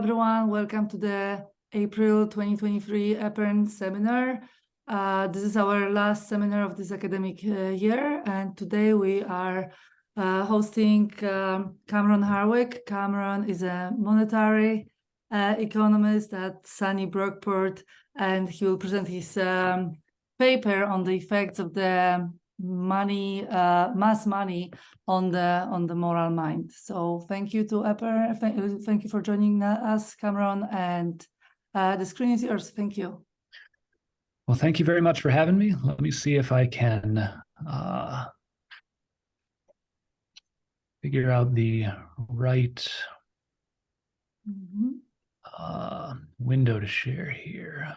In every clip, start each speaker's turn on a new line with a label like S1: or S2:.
S1: everyone. Welcome to the April 2023 EPERN seminar. This is our last seminar of this academic year, and today we are hosting Cameron Harwick. Cameron is a monetary economist at SUNY Brockport, and he will present his paper on the effects of the money, mass money on the moral mind. So thank you to EPERN. Thank you for joining us, Cameron, and the screen is yours. Thank you.
S2: Well, thank you very much for having me. Let me see if I can figure out the right window to share here.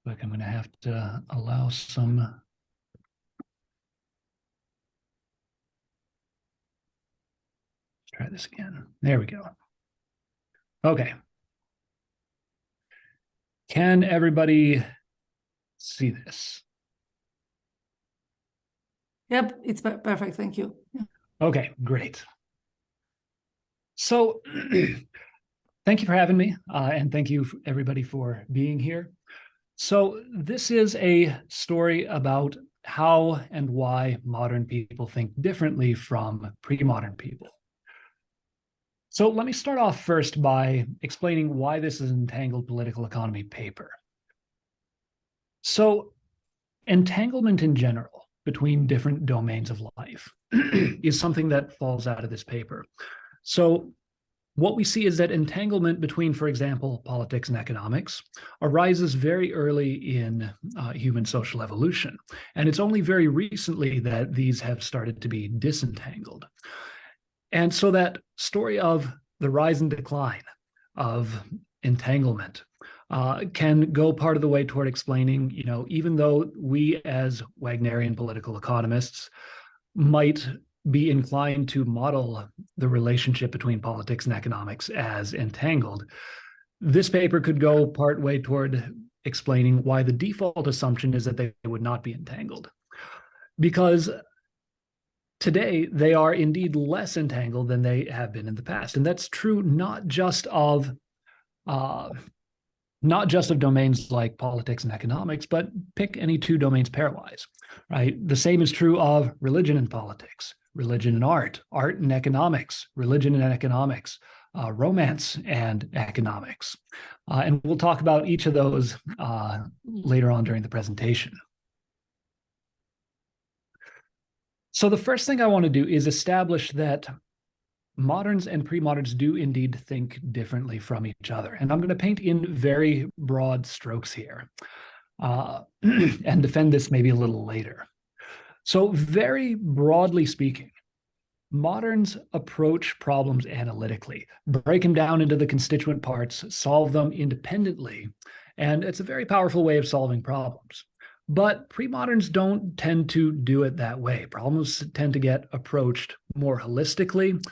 S2: Like I'm going to have to allow some. Let's try this again. There we go. Okay. Can everybody see this?
S1: Yep, it's perfect. Thank you. Yeah.
S2: Okay, great. So thank you for having me, and thank you everybody for being here. So this is a story about how and why modern people think differently from pre-modern people. So let me start off first by explaining why this is an entangled political economy paper. So entanglement in general between different domains of life is something that falls out of this paper. So what we see is that entanglement between, for example, politics and economics arises very early in human social evolution. And it's only very recently that these have started to be disentangled. And so that story of the rise and decline of entanglement can go part of the way toward explaining, even though we as Wagnerian political economists might be inclined to model the relationship between politics and economics as entangled, this paper could go part way toward explaining why the default assumption is that they would not be entangled. Because today they are indeed less entangled than they have been in the past. And that's true not just of domains like politics and economics, but pick any two domains pairwise, right? The same is true of religion and politics, religion and art and economics, religion and economics, romance and economics. And we'll talk about each of those later on during the presentation. So the first thing I want to do is establish that moderns and pre-moderns do indeed think differently from each other. And I'm going to paint in very broad strokes here and defend this maybe a little later. So very broadly speaking, moderns approach problems analytically, break them down into the constituent parts, solve them independently, and it's a very powerful way of solving problems. But pre-moderns don't tend to do it that way. Problems tend to get approached more holistically,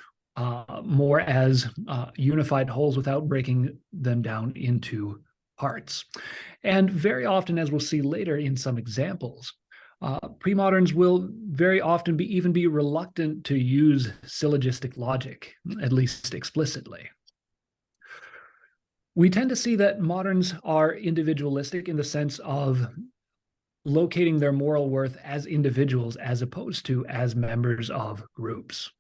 S2: more as unified wholes without breaking them down into parts. And very often, as we'll see later in some examples, pre-moderns will very often even be reluctant to use syllogistic logic, at least explicitly. We tend to see that moderns are individualistic in the sense of locating their moral worth as individuals as opposed to as members of groups.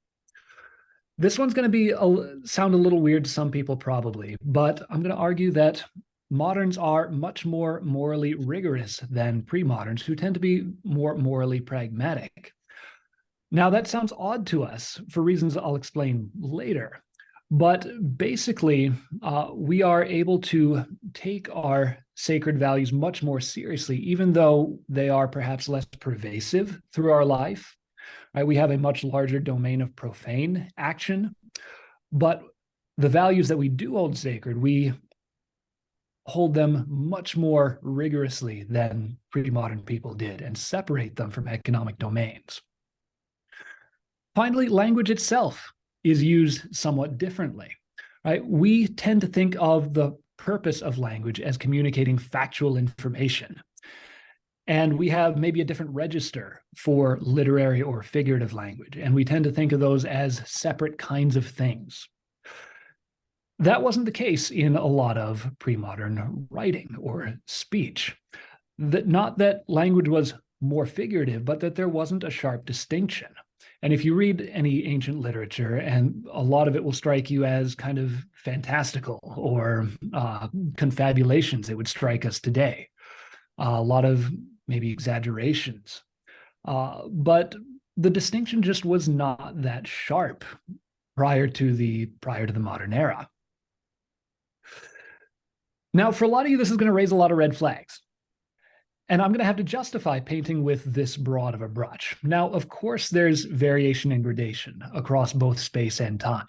S2: This one's going to sound a little weird to some people probably, but I'm going to argue that moderns are much more morally rigorous than pre-moderns, who tend to be more morally pragmatic. Now, that sounds odd to us for reasons I'll explain later, but basically, we are able to take our sacred values much more seriously, even though they are perhaps less pervasive through our life. Right? We have a much larger domain of profane action, but the values that we do hold sacred, we hold them much more rigorously than pre-modern people did and separate them from economic domains. Finally, language itself is used somewhat differently, right? We tend to think of the purpose of language as communicating factual information. And we have maybe a different register for literary or figurative language, and we tend to think of those as separate kinds of things. That wasn't the case in a lot of pre-modern writing or speech. Not that language was more figurative, but that there wasn't a sharp distinction. And if you read any ancient literature, and a lot of it will strike you as kind of fantastical or confabulations, it would strike us today. A lot of maybe exaggerations. But the distinction just was not that sharp prior to the modern era. Now, for a lot of you, this is going to raise a lot of red flags. And I'm going to have to justify painting with this broad of a brush. Now, of course, there's variation and gradation across both space and time.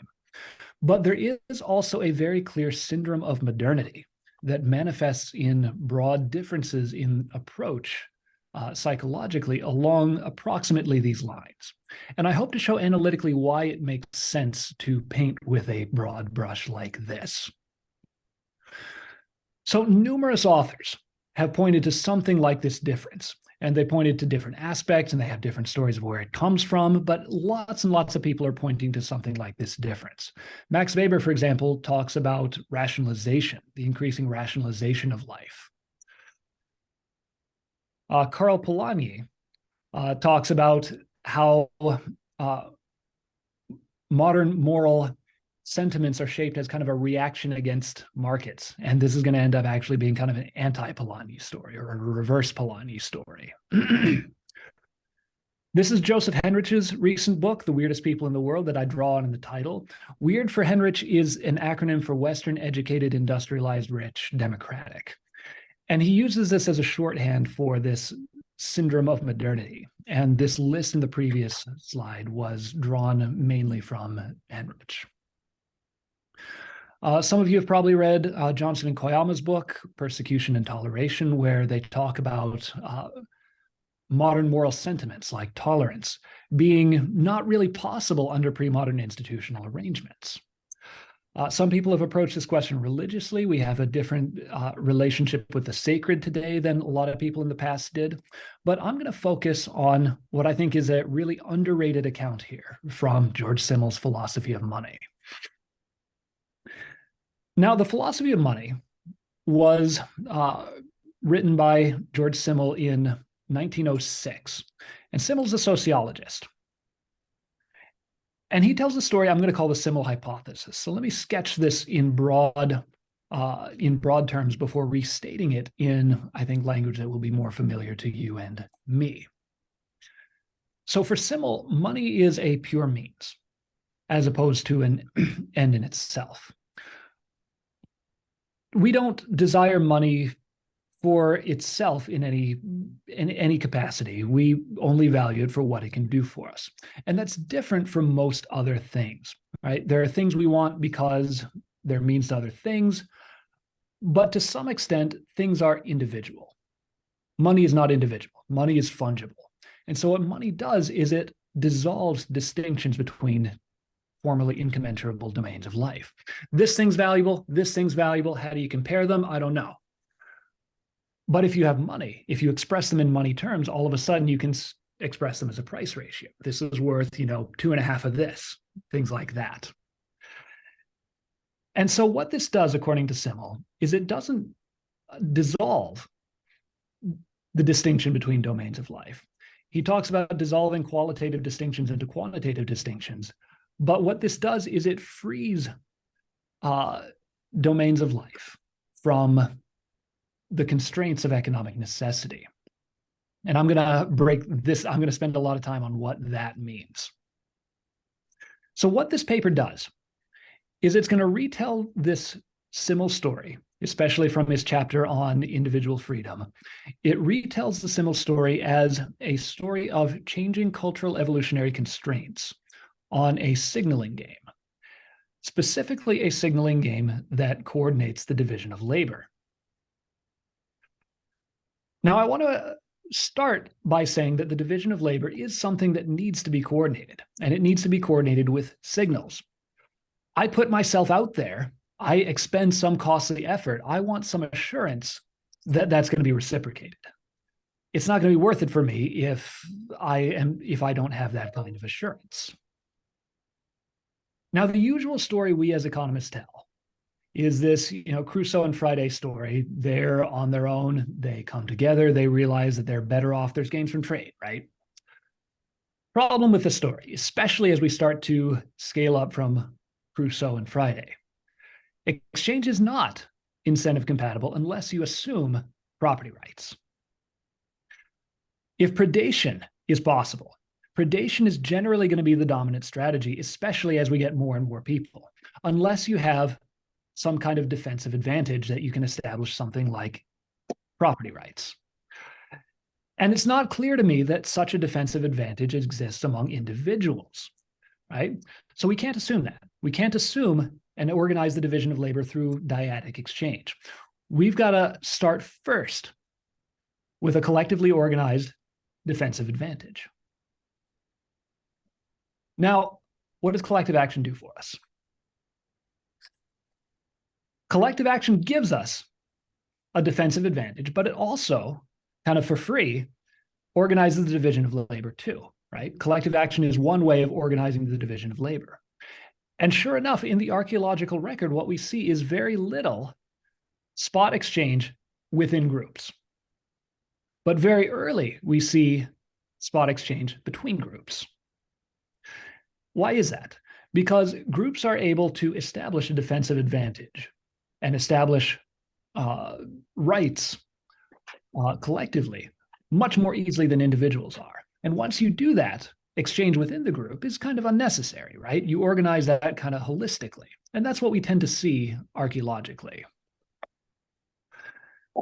S2: But there is also a very clear syndrome of modernity that manifests in broad differences in approach psychologically along approximately these lines. And I hope to show analytically why it makes sense to paint with a broad brush like this. So numerous authors have pointed to something like this difference, and they pointed to different aspects, and they have different stories of where it comes from, but lots and lots of people are pointing to something like this difference. Max Weber, for example, talks about rationalization, the increasing rationalization of life. Karl Polanyi talks about how modern moral sentiments are shaped as kind of a reaction against markets. And this is going to end up actually being kind of an anti-Polanyi story or a reverse Polanyi story. This is Joseph Henrich's recent book, The Weirdest People in the World, that I draw on in the title. Weird for Henrich is an acronym for Western Educated, Industrialized, Rich, Democratic. And he uses this as a shorthand for this syndrome of modernity. And this list in the previous slide was drawn mainly from Henrich. Some of you have probably read Johnson and Koyama's book, Persecution and Toleration, where they talk about modern moral sentiments like tolerance being not really possible under pre-modern institutional arrangements. Some people have approached this question religiously. We have a different relationship with the sacred today than a lot of people in the past did. But I'm going to focus on what I think is a really underrated account here from George Simmel's Philosophy of Money. Now, the Philosophy of Money was written by George Simmel in 1906, and Simmel's a sociologist. And he tells a story I'm going to call the Simmel Hypothesis. So let me sketch this in broad terms before restating it in, I think, language that will be more familiar to you and me. So for Simmel, money is a pure means, as opposed to an end in itself. We don't desire money for itself in any capacity. We only value it for what it can do for us. And that's different from most other things, right? There are things we want because they're means to other things, but to some extent, things are individual. Money is not individual. Money is fungible. And so what money does is it dissolves distinctions between formerly incommensurable domains of life. This thing's valuable, this thing's valuable. How do you compare them? I don't know. But if you have money, if you express them in money terms, all of a sudden you can express them as a price ratio. This is worth, 2.5 of this, things like that. And so what this does, according to Simmel, is it doesn't dissolve the distinction between domains of life. He talks about dissolving qualitative distinctions into quantitative distinctions. But what this does is it frees domains of life from the constraints of economic necessity. And I'm going to break this. I'm going to spend a lot of time on what that means. So what this paper does is it's going to retell this Simmel story, especially from his chapter on individual freedom. It retells the Simmel story as a story of changing cultural evolutionary constraints on a signaling game, specifically a signaling game that coordinates the division of labor. Now, I want to start by saying that the division of labor is something that needs to be coordinated, and it needs to be coordinated with signals. I put myself out there, I expend some costly effort, I want some assurance that that's going to be reciprocated. it's not going to be worth it for me if I don't have that kind of assurance. Now, the usual story we as economists tell is this, Crusoe and Friday story. They're on their own. They come together. They realize that they're better off. There's gains from trade, right? Problem with the story, especially as we start to scale up from Crusoe and Friday. Exchange is not incentive compatible unless you assume property rights. If predation is possible, predation is generally going to be the dominant strategy, especially as we get more and more people, unless you have some kind of defensive advantage that you can establish, something like property rights. And it's not clear to me that such a defensive advantage exists among individuals, right? So we can't assume that. We can't assume and organize the division of labor through dyadic exchange. We've got to start first with a collectively organized defensive advantage. Now, what does collective action do for us? Collective action gives us a defensive advantage, but it also, kind of for free, organizes the division of labor too, right? Collective action is one way of organizing the division of labor. And sure enough, in the archaeological record, what we see is very little spot exchange within groups. But very early, we see spot exchange between groups. Why is that? Because groups are able to establish a defensive advantage and establish rights collectively much more easily than individuals are. And once you do that, exchange within the group is kind of unnecessary, right? You organize that kind of holistically. And that's what we tend to see archaeologically.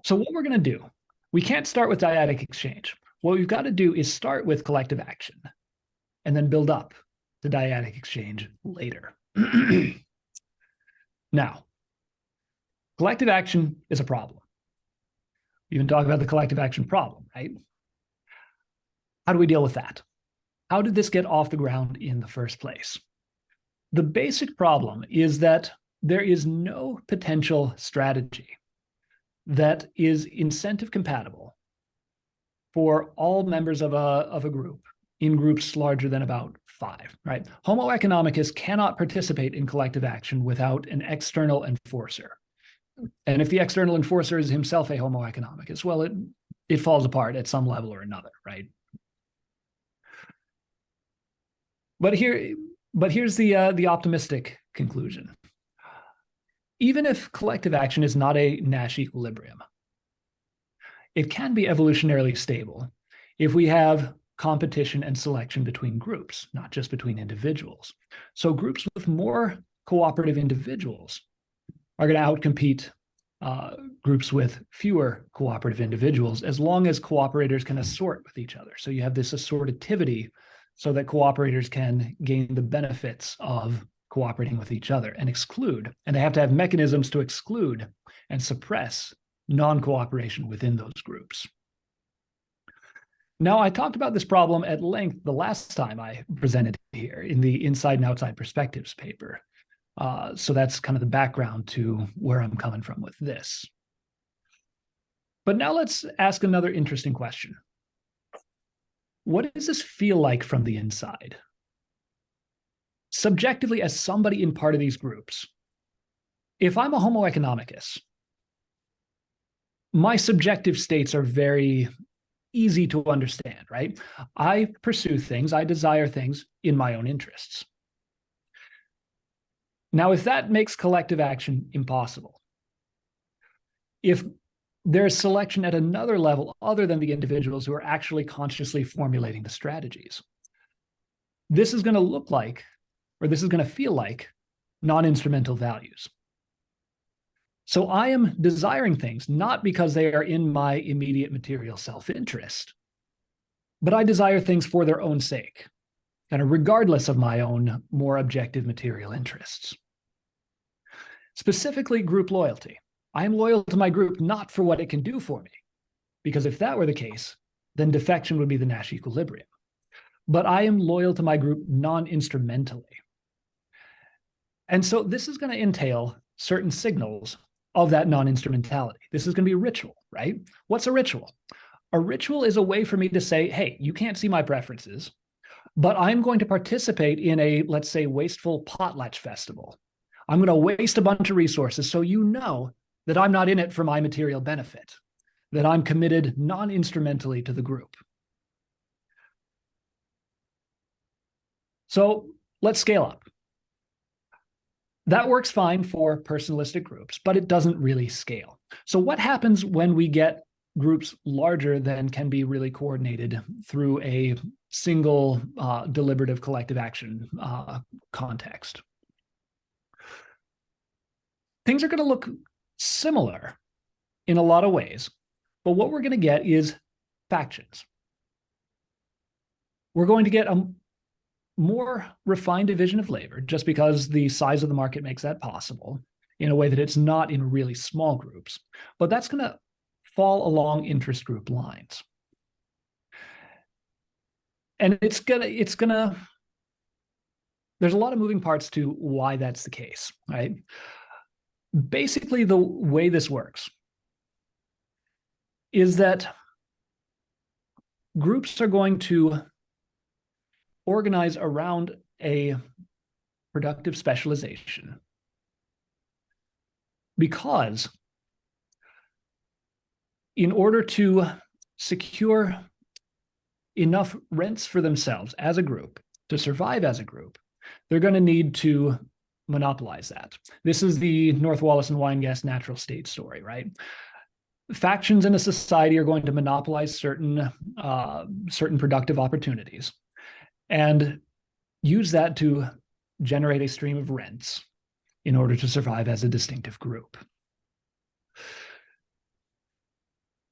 S2: So what we're going to do, we can't start with dyadic exchange. What we've got to do is start with collective action and then build up to dyadic exchange later. Now, collective action is a problem. You can talk about the collective action problem, right? How do we deal with that? How did this get off the ground in the first place? The basic problem is that there is no potential strategy that is incentive compatible for all members of a group in groups larger than about 5, right? Homo economicus cannot participate in collective action without an external enforcer. And if the external enforcer is himself a Homo economicus, well, it falls apart at some level or another, right? But here's the optimistic conclusion. Even if collective action is not a Nash equilibrium, it can be evolutionarily stable if we have competition and selection between groups, not just between individuals. So groups with more cooperative individuals are going to outcompete groups with fewer cooperative individuals, as long as cooperators can assort with each other. So you have this assortativity so that cooperators can gain the benefits of cooperating with each other and exclude. And they have to have mechanisms to exclude and suppress non-cooperation within those groups. Now, I talked about this problem at length the last time I presented here in the Inside and Outside Perspectives paper. So that's kind of the background to where I'm coming from with this. But now let's ask another interesting question. What does this feel like from the inside? Subjectively, as somebody in part of these groups, if I'm a Homo economicus, my subjective states are very easy to understand, right? I pursue things, I desire things in my own interests. Now, if that makes collective action impossible, if there's selection at another level other than the individuals who are actually consciously formulating the strategies, this is going to look like, or this is going to feel like, non-instrumental values. So I am desiring things not because they are in my immediate material self-interest, but I desire things for their own sake, kind of regardless of my own more objective material interests. Specifically, group loyalty. I am loyal to my group not for what it can do for me, because if that were the case, then defection would be the Nash equilibrium. But I am loyal to my group non-instrumentally. And so this is going to entail certain signals of that non-instrumentality. This is going to be a ritual, right? What's a ritual? A ritual is a way for me to say, hey, you can't see my preferences, but I'm going to participate in a, let's say, wasteful potlatch festival. I'm going to waste a bunch of resources so you know that I'm not in it for my material benefit, that I'm committed non-instrumentally to the group. So let's scale up. That works fine for personalistic groups, but it doesn't really scale. So what happens when we get groups larger than can be really coordinated through a single deliberative collective action context? Things are going to look similar in a lot of ways, but what we're going to get is factions. We're going to get a more refined division of labor just because the size of the market makes that possible in a way that it's not in really small groups, but that's going to fall along interest group lines. And it's gonna, there's a lot of moving parts to why that's the case, right? Basically, the way this works is that groups are going to organize around a productive specialization because in order to secure enough rents for themselves as a group to survive as a group, they're going to need to monopolize that. This is the North Wallace and Weingast natural state story, right? Factions in a society are going to monopolize certain productive opportunities and use that to generate a stream of rents in order to survive as a distinctive group.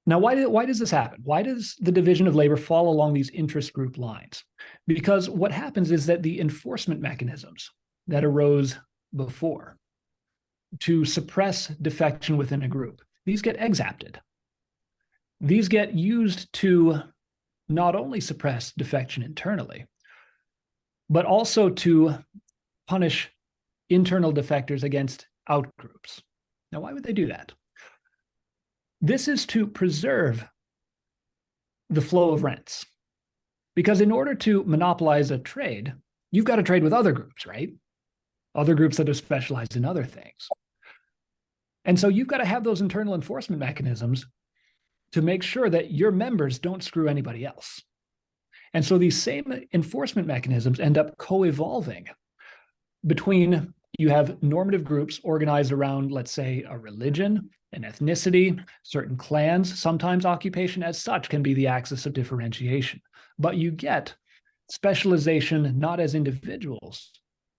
S2: Now, why does this happen? Why does the division of labor fall along these interest group lines? Because what happens is that the enforcement mechanisms that arose before to suppress defection within a group, these get exapted. These get used to not only suppress defection internally, but also to punish internal defectors against outgroups. Now, why would they do that? This is to preserve the flow of rents. Because in order to monopolize a trade, you've got to trade with other groups, right? Other groups that have specialized in other things. And so you've got to have those internal enforcement mechanisms to make sure that your members don't screw anybody else. And so these same enforcement mechanisms end up co-evolving between, you have normative groups organized around, let's say, a religion, an ethnicity, certain clans. Sometimes occupation as such can be the axis of differentiation. But you get specialization not as individuals,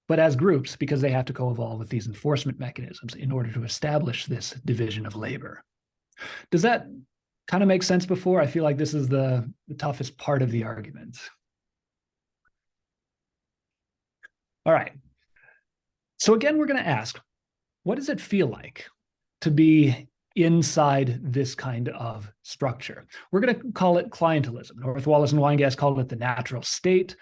S2: but as groups, because they have to co-evolve with these enforcement mechanisms in order to establish this division of labor. Does that kind of make sense before? I feel like this is the toughest part of the argument. All right. So again, we're going to ask, what does it feel like to be inside this kind of structure? We're going to call it clientelism. North Wallace and Weingast called it the natural state.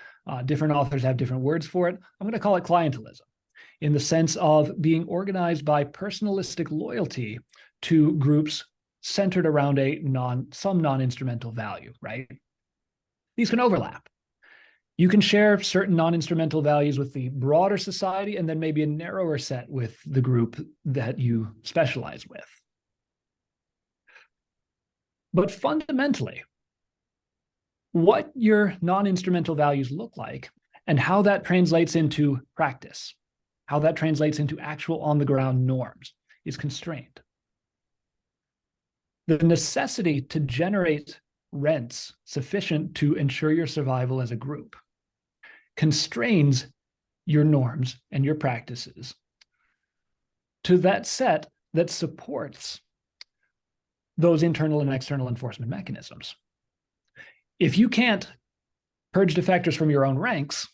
S2: Different authors have different words for it. I'm going to call it clientelism in the sense of being organized by personalistic loyalty to groups centered around some non-instrumental value, right? These can overlap. You can share certain non-instrumental values with the broader society and then maybe a narrower set with the group that you specialize with. But fundamentally, what your non-instrumental values look like and how that translates into practice, how that translates into actual on-the-ground norms is constrained. The necessity to generate rents sufficient to ensure your survival as a group constrains your norms and your practices to that set that supports those internal and external enforcement mechanisms. If you can't purge defectors from your own ranks,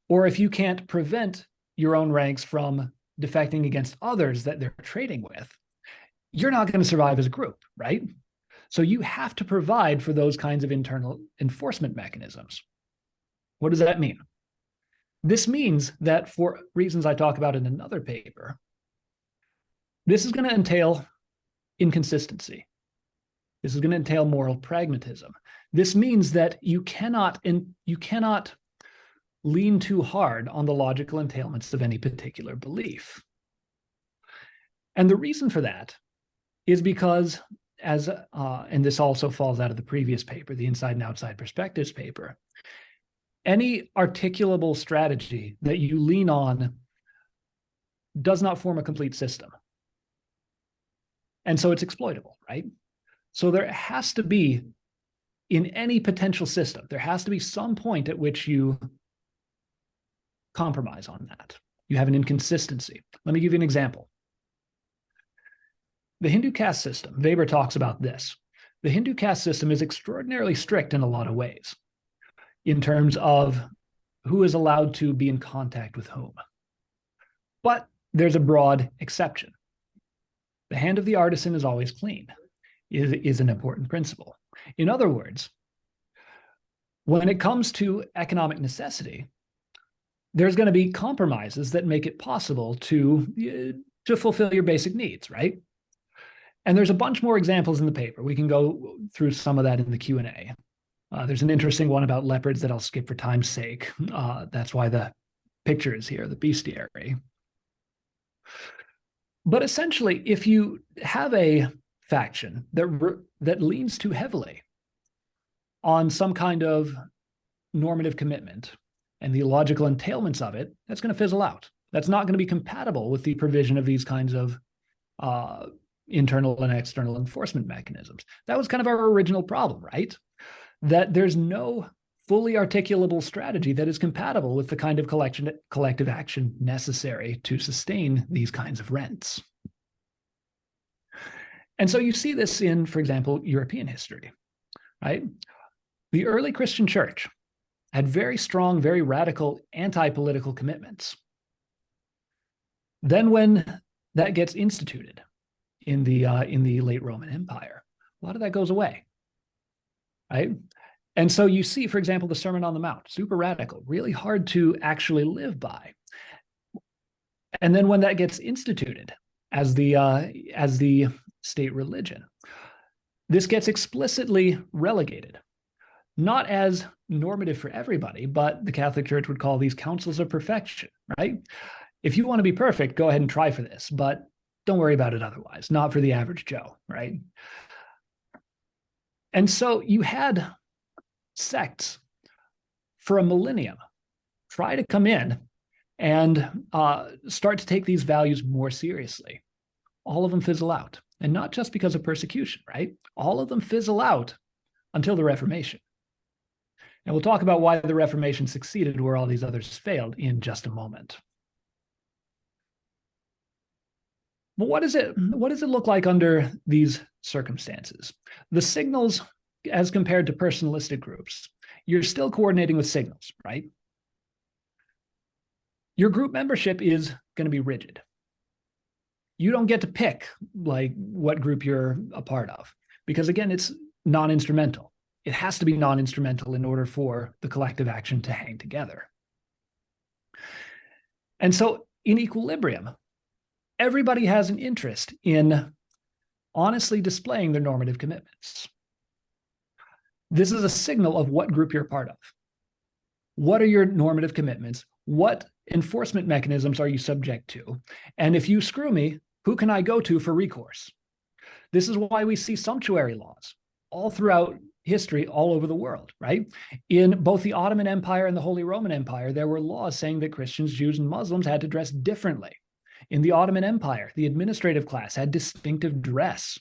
S2: or if you can't prevent your own ranks from defecting against others that they're trading with, you're not going to survive as a group, right? So you have to provide for those kinds of internal enforcement mechanisms. What does that mean? This means that, for reasons I talk about in another paper, this is going to entail inconsistency. This is going to entail moral pragmatism. This means that you cannot lean too hard on the logical entailments of any particular belief. And the reason for that is because, and this also falls out of the previous paper, the Inside and Outside Perspectives paper, any articulable strategy that you lean on does not form a complete system. And so it's exploitable, right? So there has to be, in any potential system, there has to be some point at which you compromise on that. You have an inconsistency. Let me give you an example. The Hindu caste system, Weber talks about this. The Hindu caste system is extraordinarily strict in a lot of ways in terms of who is allowed to be in contact with whom. But there's a broad exception. The hand of the artisan is always clean, is an important principle. In other words, when it comes to economic necessity, there's going to be compromises that make it possible to fulfill your basic needs, right? And there's a bunch more examples in the paper. We can go through some of that in the Q&A. There's an interesting one about leopards that I'll skip for time's sake. That's why the picture is here, the bestiary. But essentially, if you have a faction that leans too heavily on some kind of normative commitment and the logical entailments of it, that's going to fizzle out. That's not going to be compatible with the provision of these kinds of internal and external enforcement mechanisms. That was kind of our original problem, right? That there's no fully articulable strategy that is compatible with the kind of collective action necessary to sustain these kinds of rents. And so you see this in, for example, European history, right? The early Christian church had very strong, very radical anti-political commitments. Then when that gets instituted in the late Roman Empire, a lot of that goes away, right? And so you see, for example, the Sermon on the Mount, super radical, really hard to actually live by. And then when that gets instituted as the state religion, this gets explicitly relegated, not as normative for everybody, but the Catholic Church would call these councils of perfection, right? If you want to be perfect, go ahead and try for this, but don't worry about it otherwise, not for the average Joe, right? And so you had sects for a millennium try to come in and start to take these values more seriously. All of them fizzle out. And not just because of persecution, right? All of them fizzle out until the Reformation. And we'll talk about why the Reformation succeeded where all these others failed in just a moment. But what does it look like under these circumstances? The signals, as compared to personalistic groups, you're still coordinating with signals, right? Your group membership is going to be rigid. You don't get to pick like what group you're a part of, because again, it's non-instrumental. It has to be non-instrumental in order for the collective action to hang together. And so in equilibrium, everybody has an interest in honestly displaying their normative commitments. This is a signal of what group you're a part of. What are your normative commitments? What enforcement mechanisms are you subject to? And if you screw me, who can I go to for recourse? This is why we see sumptuary laws all throughout history, all over the world, right? In both the Ottoman Empire and the Holy Roman Empire, there were laws saying that Christians, Jews, and Muslims had to dress differently. In the Ottoman Empire, the administrative class had distinctive dress.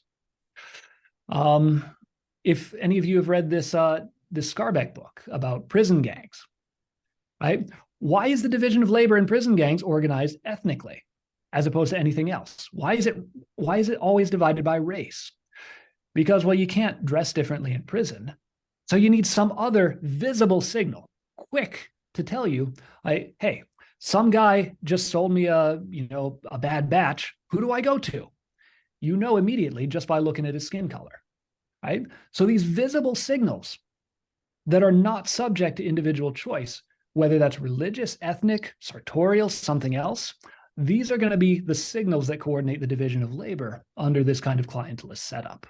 S2: If any of you have read this Skarbek book about prison gangs, right? Why is the division of labor in prison gangs organized ethnically as opposed to anything else? Why is it always divided by race? Because, well, you can't dress differently in prison. So you need some other visible signal, quick to tell you, hey, some guy just sold me a bad batch. Who do I go to? You know immediately just by looking at his skin color, right? So these visible signals that are not subject to individual choice, whether that's religious, ethnic, sartorial, something else, these are going to be the signals that coordinate the division of labor under this kind of clientelist setup.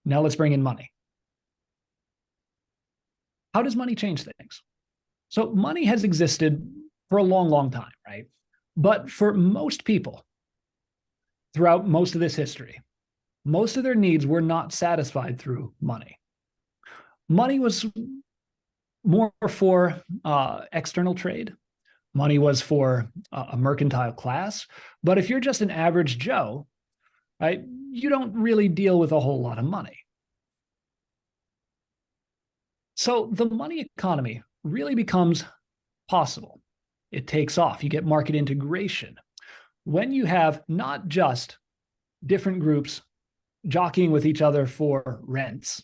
S2: Now let's bring in money. How does money change things? So money has existed for a long, long time, right? But for most people, throughout most of this history, most of their needs were not satisfied through money. Money was more for external trade. Money was for a mercantile class. But if you're just an average Joe, right, you don't really deal with a whole lot of money. So the money economy really becomes possible. It takes off. You get market integration. When you have not just different groups jockeying with each other for rents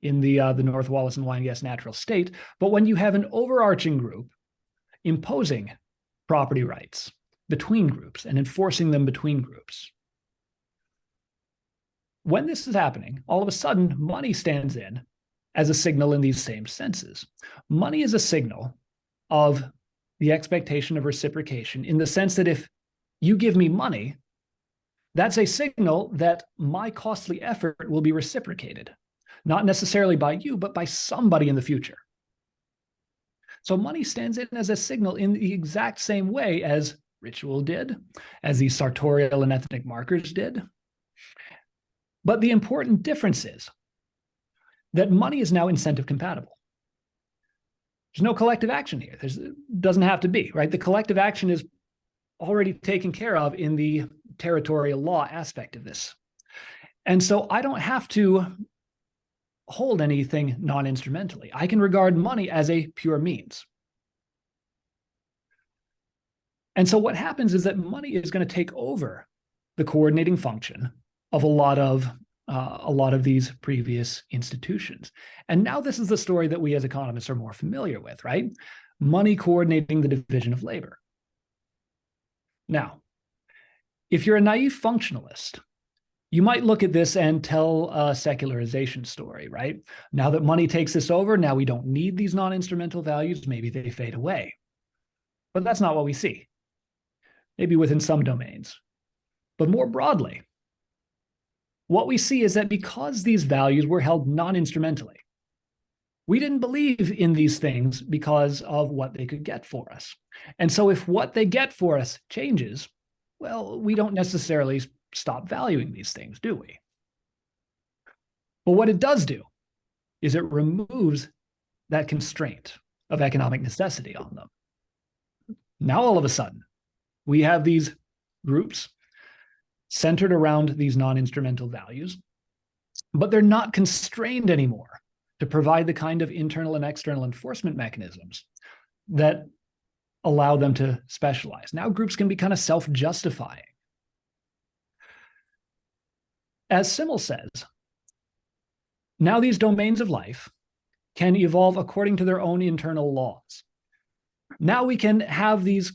S2: in the North Wollaston wine gas natural state, but when you have an overarching group imposing property rights between groups and enforcing them between groups. When this is happening, all of a sudden, money stands in as a signal in these same senses. Money is a signal of the expectation of reciprocation in the sense that if you give me money, that's a signal that my costly effort will be reciprocated, not necessarily by you, but by somebody in the future. So money stands in as a signal in the exact same way as ritual did, as these sartorial and ethnic markers did. But the important difference is that money is now incentive compatible. There's no collective action here. There doesn't have to be, right? The collective action is already taken care of in the territorial law aspect of this. And so I don't have to hold anything non-instrumentally. I can regard money as a pure means. And so what happens is that money is going to take over the coordinating function of a lot of these previous institutions. And now this is the story that we as economists are more familiar with, right? Money coordinating the division of labor. Now, if you're a naive functionalist, you might look at this and tell a secularization story, right? Now that money takes this over, now we don't need these non-instrumental values, maybe they fade away. But that's not what we see. Maybe within some domains. But more broadly, what we see is that because these values were held non-instrumentally, we didn't believe in these things because of what they could get for us. And so if what they get for us changes, well, we don't necessarily stop valuing these things, do we? But what it does do is it removes that constraint of economic necessity on them. Now, all of a sudden, we have these groups centered around these non-instrumental values, but they're not constrained anymore to provide the kind of internal and external enforcement mechanisms that allow them to specialize. Now groups can be kind of self-justifying. As Simmel says, now these domains of life can evolve according to their own internal laws. Now we can have these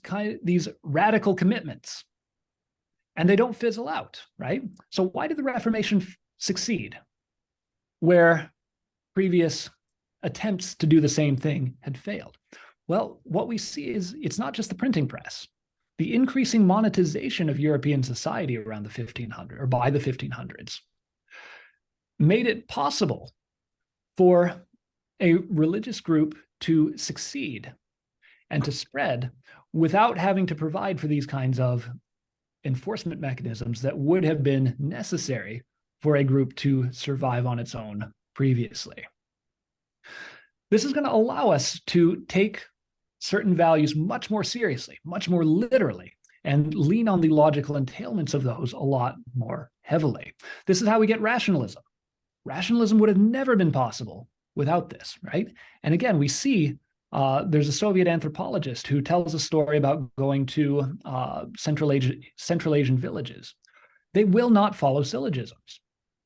S2: radical commitments, and they don't fizzle out, right? So why did the Reformation succeed, where previous attempts to do the same thing had failed? Well, what we see is it's not just the printing press. The increasing monetization of European society around the 1500s, or by the 1500s, made it possible for a religious group to succeed and to spread without having to provide for these kinds of enforcement mechanisms that would have been necessary for a group to survive on its own previously. This is going to allow us to take certain values much more seriously, much more literally, and lean on the logical entailments of those a lot more heavily. This is how we get rationalism. Rationalism would have never been possible without this, right? And again, we see there's a Soviet anthropologist who tells a story about going to Central Asian villages. They will not follow syllogisms,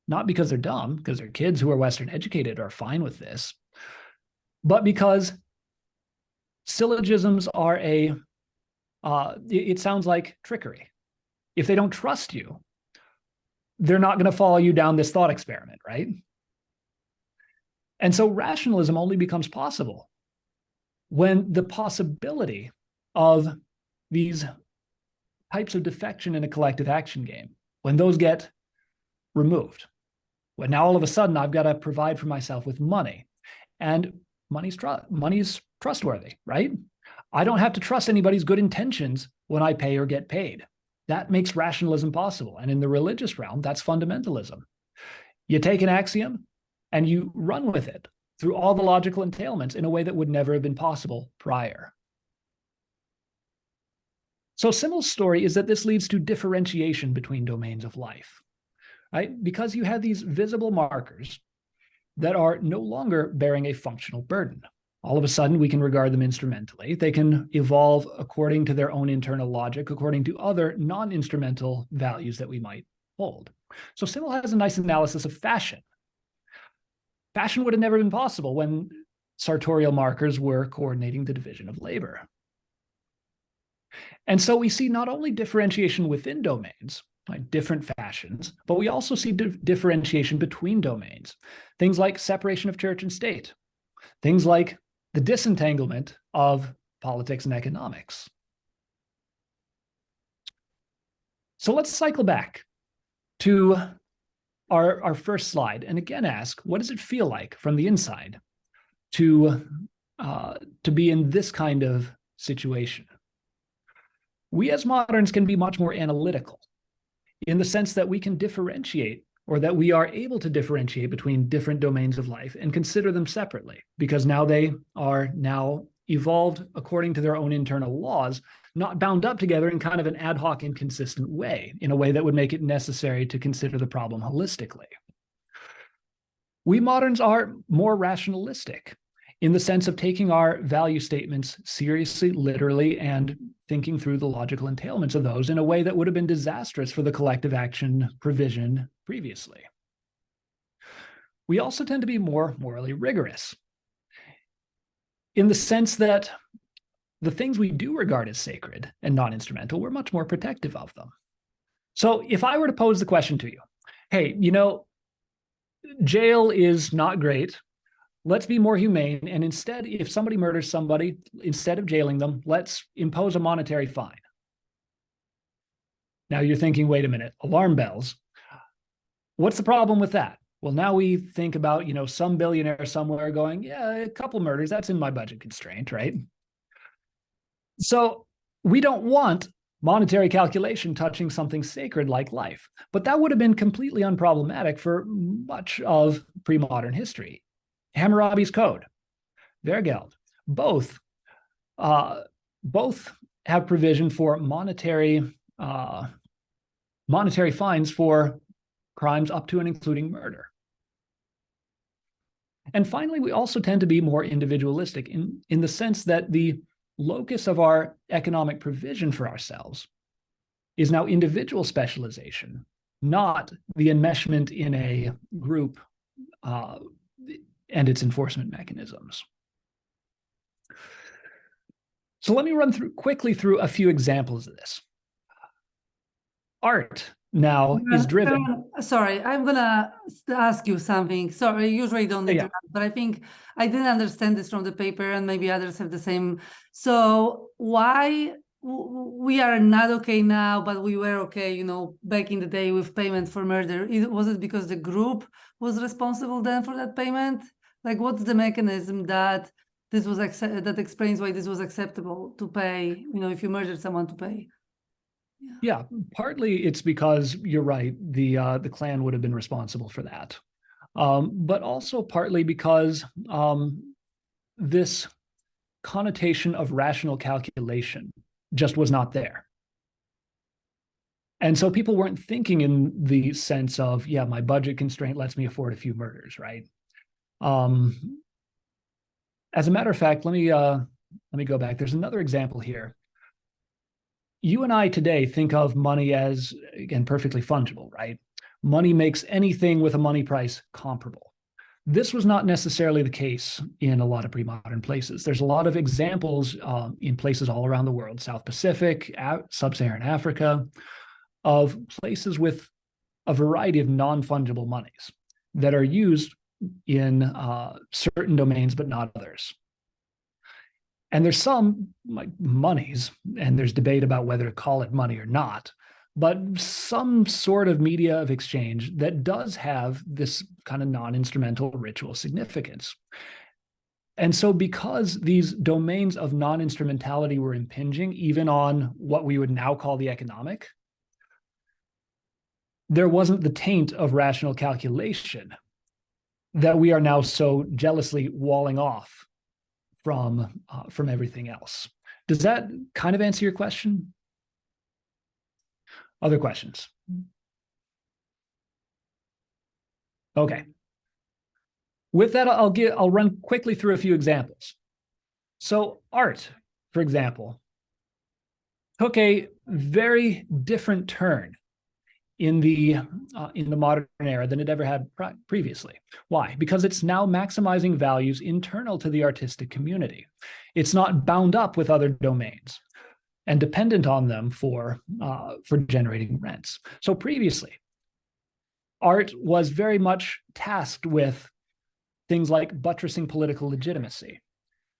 S2: not because they're dumb, because their kids who are Western educated are fine with this, but because syllogisms are it sounds like trickery. If they don't trust you, they're not going to follow you down this thought experiment, right? And so rationalism only becomes possible when the possibility of these types of defection in a collective action game, when those get removed. Well, now all of a sudden I've got to provide for myself with money, and money's trustworthy, right? I don't have to trust anybody's good intentions when I pay or get paid. That makes rationalism possible. And in the religious realm, that's fundamentalism. You take an axiom and you run with it through all the logical entailments in a way that would never have been possible prior. So Simmel's story is that this leads to differentiation between domains of life, right? Because you have these visible markers that are no longer bearing a functional burden. All of a sudden, we can regard them instrumentally. They can evolve according to their own internal logic, according to other non-instrumental values that we might hold. So Simmel has a nice analysis of fashion. Fashion would have never been possible when sartorial markers were coordinating the division of labor. And so we see not only differentiation within domains, like different fashions, but we also see differentiation between domains. Things like separation of church and state, things like the disentanglement of politics and economics. So let's cycle back to our first slide and again ask, what does it feel like from the inside to be in this kind of situation? We as moderns can be much more analytical in the sense that we can differentiate, or that we are able to differentiate between different domains of life and consider them separately, because now they are now evolved according to their own internal laws, not bound up together in kind of an ad hoc, inconsistent way, in a way that would make it necessary to consider the problem holistically. We moderns are more rationalistic in the sense of taking our value statements seriously, literally, and thinking through the logical entailments of those in a way that would have been disastrous for the collective action provision previously. We also tend to be more morally rigorous in the sense that the things we do regard as sacred and non-instrumental, we're much more protective of them. So if I were to pose the question to you, hey, jail is not great. Let's be more humane. And instead, if somebody murders somebody, instead of jailing them, let's impose a monetary fine. Now you're thinking, wait a minute, alarm bells. What's the problem with that? Well, now we think about, some billionaire somewhere going, yeah, a couple murders, that's in my budget constraint, right? So we don't want monetary calculation touching something sacred like life, but that would have been completely unproblematic for much of pre-modern history. Hammurabi's Code, Wehrgeld, both have provision for monetary fines for crimes up to and including murder. And finally, we also tend to be more individualistic in the sense that the locus of our economic provision for ourselves is now individual specialization, not the enmeshment in a group and its enforcement mechanisms. So let me run quickly through a few examples of this. Art now is driven.
S1: Sorry, I'm gonna ask you something. Sorry, usually don't interrupt, but I think I didn't understand this from the paper, and maybe others have the same. So why we are not okay now, but we were okay, back in the day with payment for murder? Was it because the group was responsible then for that payment? Like, what's the mechanism that this was that explains why this was acceptable to pay? If you murdered someone, to pay.
S2: Yeah, partly it's because you're right, the clan would have been responsible for that, but also partly because this connotation of rational calculation just was not there. And so people weren't thinking in the sense of, yeah, my budget constraint lets me afford a few murders, right? As a matter of fact, let me go back. There's another example here. You and I today think of money as, again, perfectly fungible, right? Money makes anything with a money price comparable. This was not necessarily the case in a lot of pre-modern places. There's a lot of examples in places all around the world, South Pacific, Sub-Saharan Africa, of places with a variety of non-fungible monies that are used in certain domains, but not others. And there's some like monies, and there's debate about whether to call it money or not, but some sort of media of exchange that does have this kind of non-instrumental ritual significance. And so because these domains of non-instrumentality were impinging even on what we would now call the economic, there wasn't the taint of rational calculation that we are now so jealously walling off from everything else. Does that kind of answer your question? Other questions? Okay. With that, I'll run quickly through a few examples. So art, for example, took a very different turn in the modern era than it ever had previously. Why? Because it's now maximizing values internal to the artistic community. It's not bound up with other domains and dependent on them for generating rents. So previously, art was very much tasked with things like buttressing political legitimacy,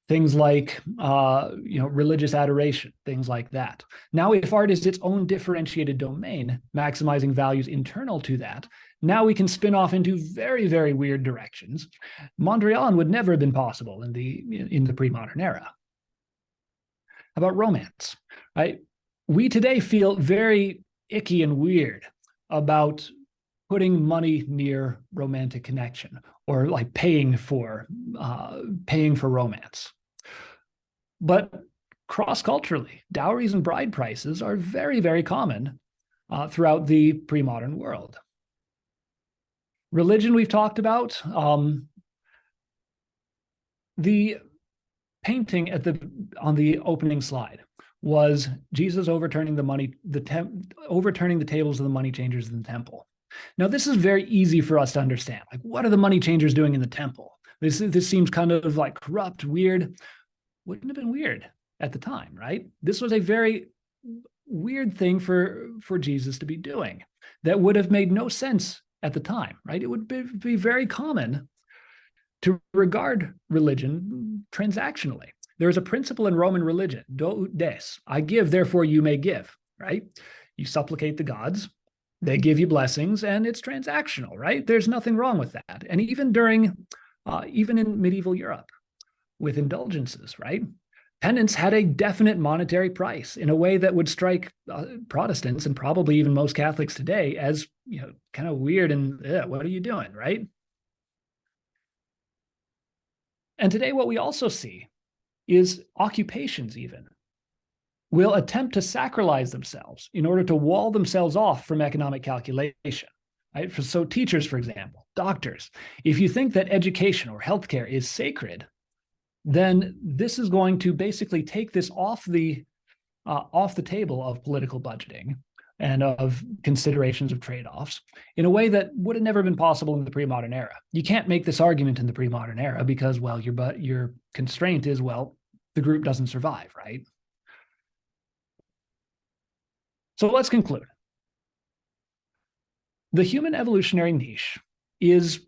S2: things like religious adoration, things like that. Now, if art is its own differentiated domain, maximizing values internal to that, now we can spin off into very, very weird directions. Mondrian would never have been possible in the pre-modern era. How about romance? Right? We today feel very icky and weird about putting money near romantic connection or like paying for romance. But cross-culturally, dowries and bride prices are very, very common throughout the pre-modern world. Religion we've talked about. The painting on the opening slide was Jesus overturning overturning the tables of the money changers in the temple. Now, this is very easy for us to understand. Like, what are the money changers doing in the temple? This seems kind of like corrupt, weird. Wouldn't have been weird at the time, right? This was a very weird thing for Jesus to be doing that would have made no sense at the time, right? It would be very common to regard religion transactionally. There is a principle in Roman religion, do des, I give, therefore you may give, right? You supplicate the gods, they give you blessings, and it's transactional, right? There's nothing wrong with that. And even even in medieval Europe with indulgences, right? Penance had a definite monetary price in a way that would strike Protestants and probably even most Catholics today as, kind of weird and what are you doing, right? And today what we also see is occupations even will attempt to sacralize themselves in order to wall themselves off from economic calculation. Right? So teachers, for example, doctors, if you think that education or healthcare is sacred, then this is going to basically take this off the table of political budgeting and of considerations of trade-offs in a way that would have never been possible in the pre-modern era. You can't make this argument in the pre-modern era because, well, your constraint is, well, the group doesn't survive, right? So let's conclude. The human evolutionary niche is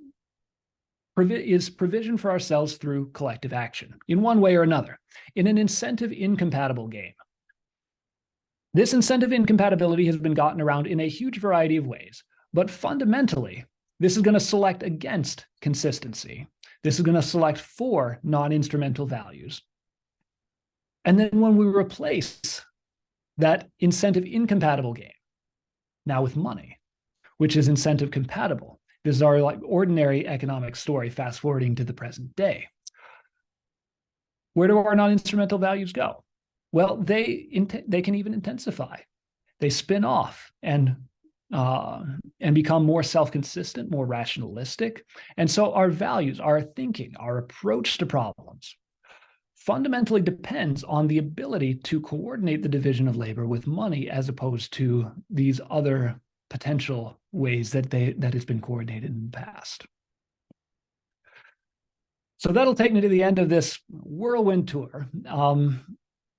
S2: provision for ourselves through collective action, in one way or another, in an incentive incompatible game. This incentive incompatibility has been gotten around in a huge variety of ways, but fundamentally, this is going to select against consistency. This is going to select for non-instrumental values. And then when we replace that incentive incompatible game now with money, which is incentive compatible, this is our ordinary economic story, fast forwarding to the present day. Where do our non-instrumental values go? Well, they can even intensify. They spin off and become more self-consistent, more rationalistic. And so our values, our thinking, our approach to problems fundamentally depends on the ability to coordinate the division of labor with money as opposed to these other potential ways that it's been coordinated in the past. So that'll take me to the end of this whirlwind tour.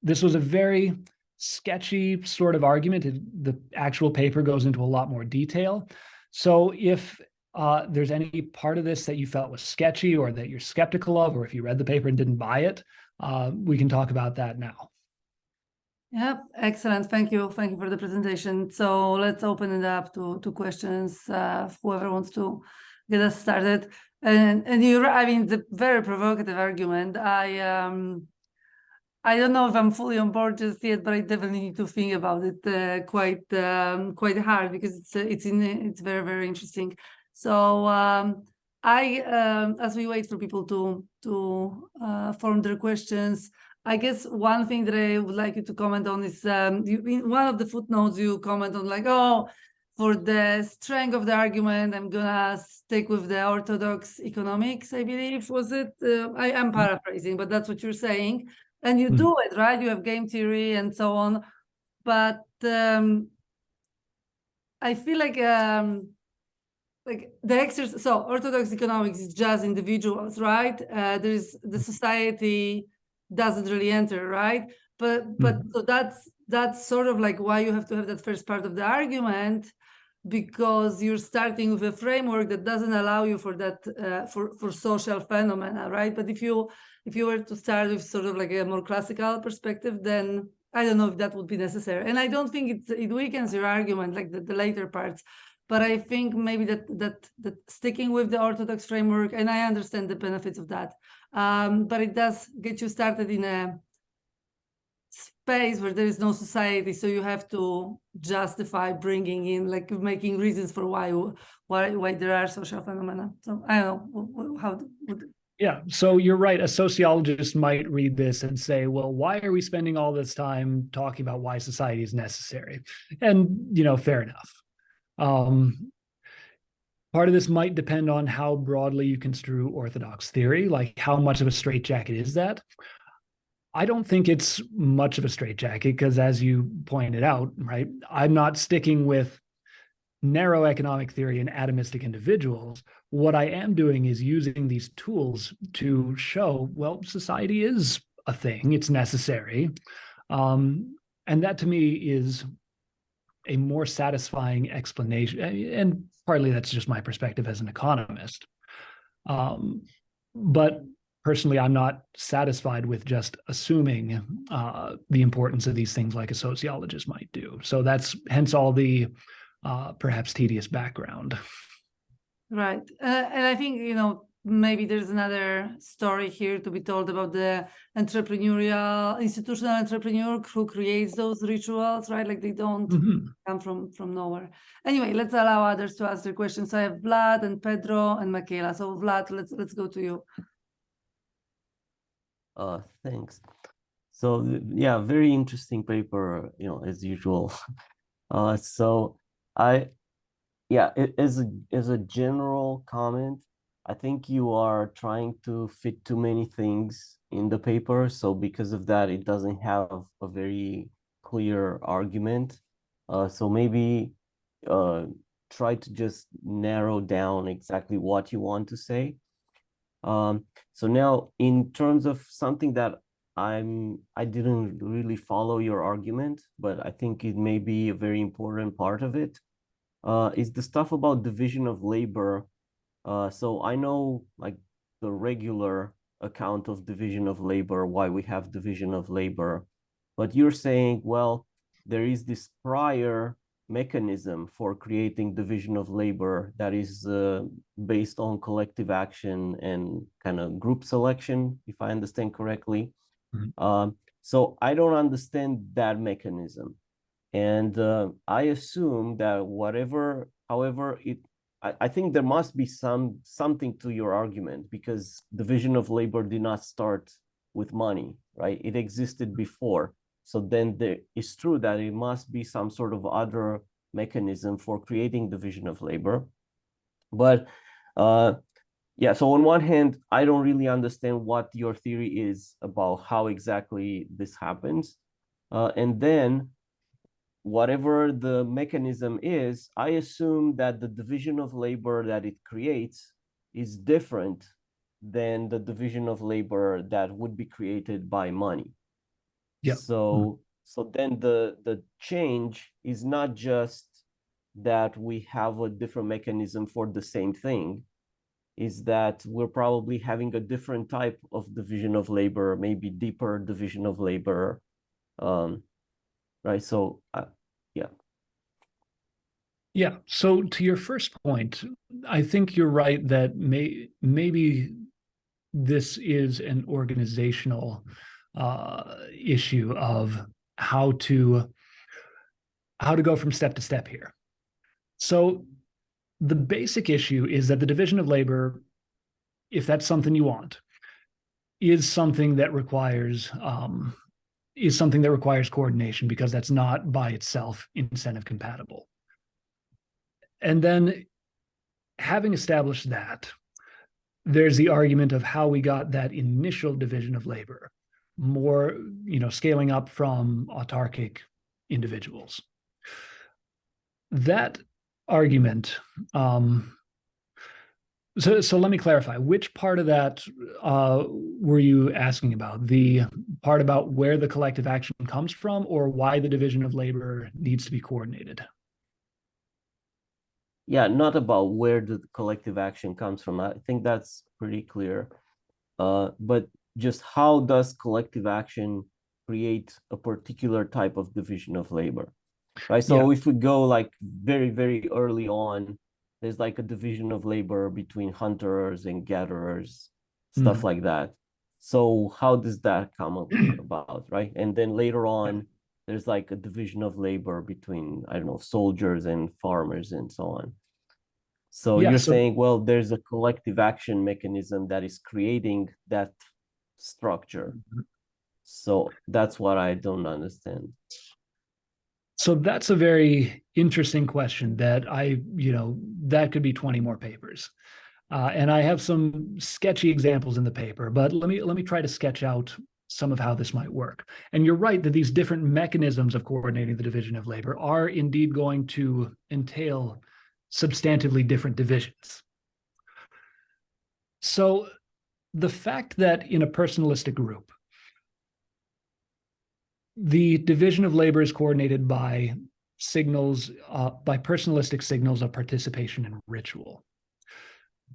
S2: This was a very sketchy sort of argument. The actual paper goes into a lot more detail. So if there's any part of this that you felt was sketchy or that you're skeptical of, or if you read the paper and didn't buy it, we can talk about that now.
S1: Yep, excellent. Thank you. Thank you for the presentation. So let's open it up to questions. Whoever wants to get us started. And you're, I mean, the very provocative argument. I don't know if I'm fully on board just yet, but I definitely need to think about it quite hard, because it's very, very interesting. So as we wait for people to form their questions, I guess one thing that I would like you to comment on is in one of the footnotes you comment on, like, oh, for the strength of the argument, I'm gonna stick with the orthodox economics, I believe, was it? I am paraphrasing, but that's what you're saying. And you do it, right? You have game theory and so on. But I feel like the exercise, so orthodox economics is just individuals, right? There's the society doesn't really enter, right? But so that's sort of like why you have to have that first part of the argument, because you're starting with a framework that doesn't allow you for that for social phenomena, right? But if you were to start with sort of like a more classical perspective, then I don't know if that would be necessary. And I don't think it weakens your argument, like the later parts. But I think maybe that sticking with the orthodox framework, and I understand the benefits of that, but it does get you started in a space where there is no society, so you have to justify bringing in, like, making reasons for why there are social phenomena. So I don't know how.
S2: Yeah, so you're right. A sociologist might read this and say, well, why are we spending all this time talking about why society is necessary? And, fair enough. Part of this might depend on how broadly you construe orthodox theory, like how much of a straitjacket is that? I don't think it's much of a straitjacket because, as you pointed out, right, I'm not sticking with narrow economic theory and atomistic individuals. What I am doing is using these tools to show, well, society is a thing, it's necessary. And that to me is a more satisfying explanation. And partly that's just my perspective as an economist. But personally, I'm not satisfied with just assuming the importance of these things like a sociologist might do. So that's hence all the perhaps tedious background.
S1: Right. And I think, maybe there's another story here to be told about the institutional entrepreneur who creates those rituals, right? Like they don't come from nowhere. Anyway, let's allow others to ask their questions. So I have Vlad and Pedro and Michaela. So Vlad, let's go to you.
S3: Thanks. So yeah, very interesting paper, as usual. So as a general comment, I think you are trying to fit too many things in the paper. So because of that, it doesn't have a very clear argument. So maybe try to just narrow down exactly what you want to say. So now, in terms of something that I didn't really follow your argument, but I think it may be a very important part of it, is the stuff about division of labor. So I know, like, the regular account of division of labor, why we have division of labor, but you're saying, well, there is this prior mechanism for creating division of labor that is based on collective action and kind of group selection, if I understand correctly. So I don't understand that mechanism. And I assume that however I think there must be something to your argument, because division of labor did not start with money, right? It existed before. So then it's true that it must be some sort of other mechanism for creating division of labor. But yeah, so on one hand, I don't really understand what your theory is about how exactly this happens. And then whatever the mechanism is, I assume that the division of labor that it creates is different than the division of labor that would be created by money. Yep. So then the change is not just that we have a different mechanism for the same thing, is that we're probably having a different type of division of labor, maybe deeper division of labor. right? So, yeah.
S2: Yeah. So to your first point, I think you're right that maybe this is an organizational issue of how to go from step to step here. So the basic issue is that the division of labor, if that's something you want, is something that requires coordination, because that's not by itself incentive compatible. And then, having established that, there's the argument of how we got that initial division of labor, more, scaling up from autarkic individuals. That argument, so let me clarify, which part of that were you asking about? The part about where the collective action comes from, or why the division of labor needs to be coordinated?
S3: Yeah, not about where the collective action comes from. I think that's pretty clear. But just how does collective action create a particular type of division of labor, right? So if we go like very, very early on, there's like a division of labor between hunters and gatherers, stuff like that. So how does that come about, right? And then later on, there's like a division of labor between, I don't know, soldiers and farmers and so on. So you're saying, well, there's a collective action mechanism that is creating that structure. So that's what I don't understand.
S2: So that's a very interesting question that that could be 20 more papers. And I have some sketchy examples in the paper, but let me try to sketch out some of how this might work. And you're right that these different mechanisms of coordinating the division of labor are indeed going to entail substantively different divisions. So the fact that in a personalistic group, the division of labor is coordinated by signals, by personalistic signals of participation in ritual.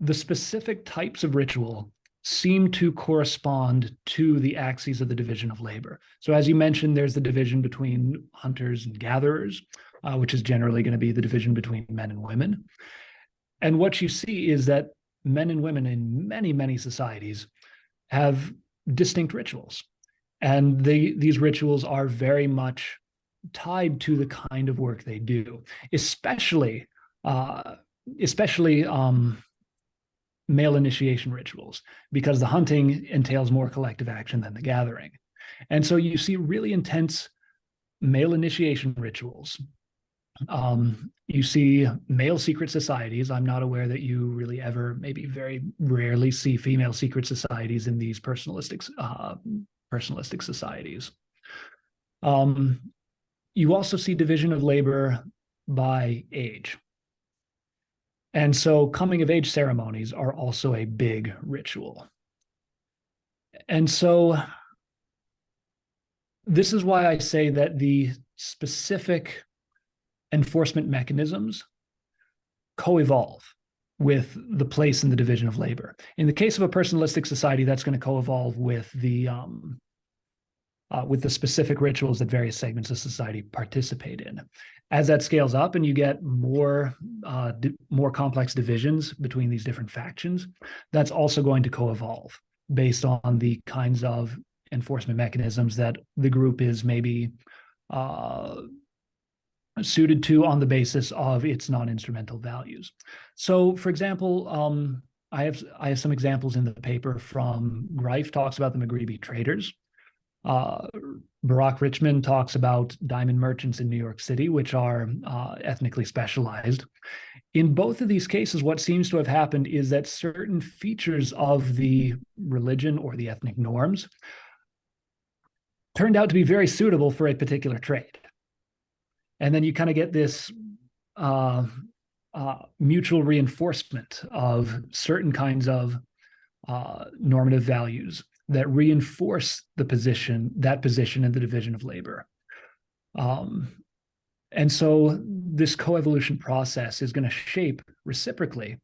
S2: The specific types of ritual seem to correspond to the axes of the division of labor. So as you mentioned, there's the division between hunters and gatherers, which is generally going to be the division between men and women. And what you see is that men and women in many, many societies have distinct rituals. And these rituals are very much tied to the kind of work they do, especially male initiation rituals, because the hunting entails more collective action than the gathering. And so you see really intense male initiation rituals. You see male secret societies. I'm not aware that you really ever, maybe very rarely, see female secret societies in these personalistic societies. You also see division of labor by age. And so coming of age ceremonies are also a big ritual. And so this is why I say that the specific enforcement mechanisms co-evolve with the place in the division of labor. In the case of a personalistic society, that's going to co-evolve with the specific rituals that various segments of society participate in. As that scales up and you get more complex divisions between these different factions, that's also going to co-evolve based on the kinds of enforcement mechanisms that the group is maybe suited to on the basis of its non-instrumental values. So, for example, I have some examples in the paper from Greif talks about the McGreevy traders. Barak Richmond talks about diamond merchants in New York City, which are ethnically specialized. In both of these cases, what seems to have happened is that certain features of the religion or the ethnic norms turned out to be very suitable for a particular trade. And then you kind of get this mutual reinforcement of certain kinds of normative values that reinforce that position in the division of labor. And so this coevolution process is going to shape reciprocally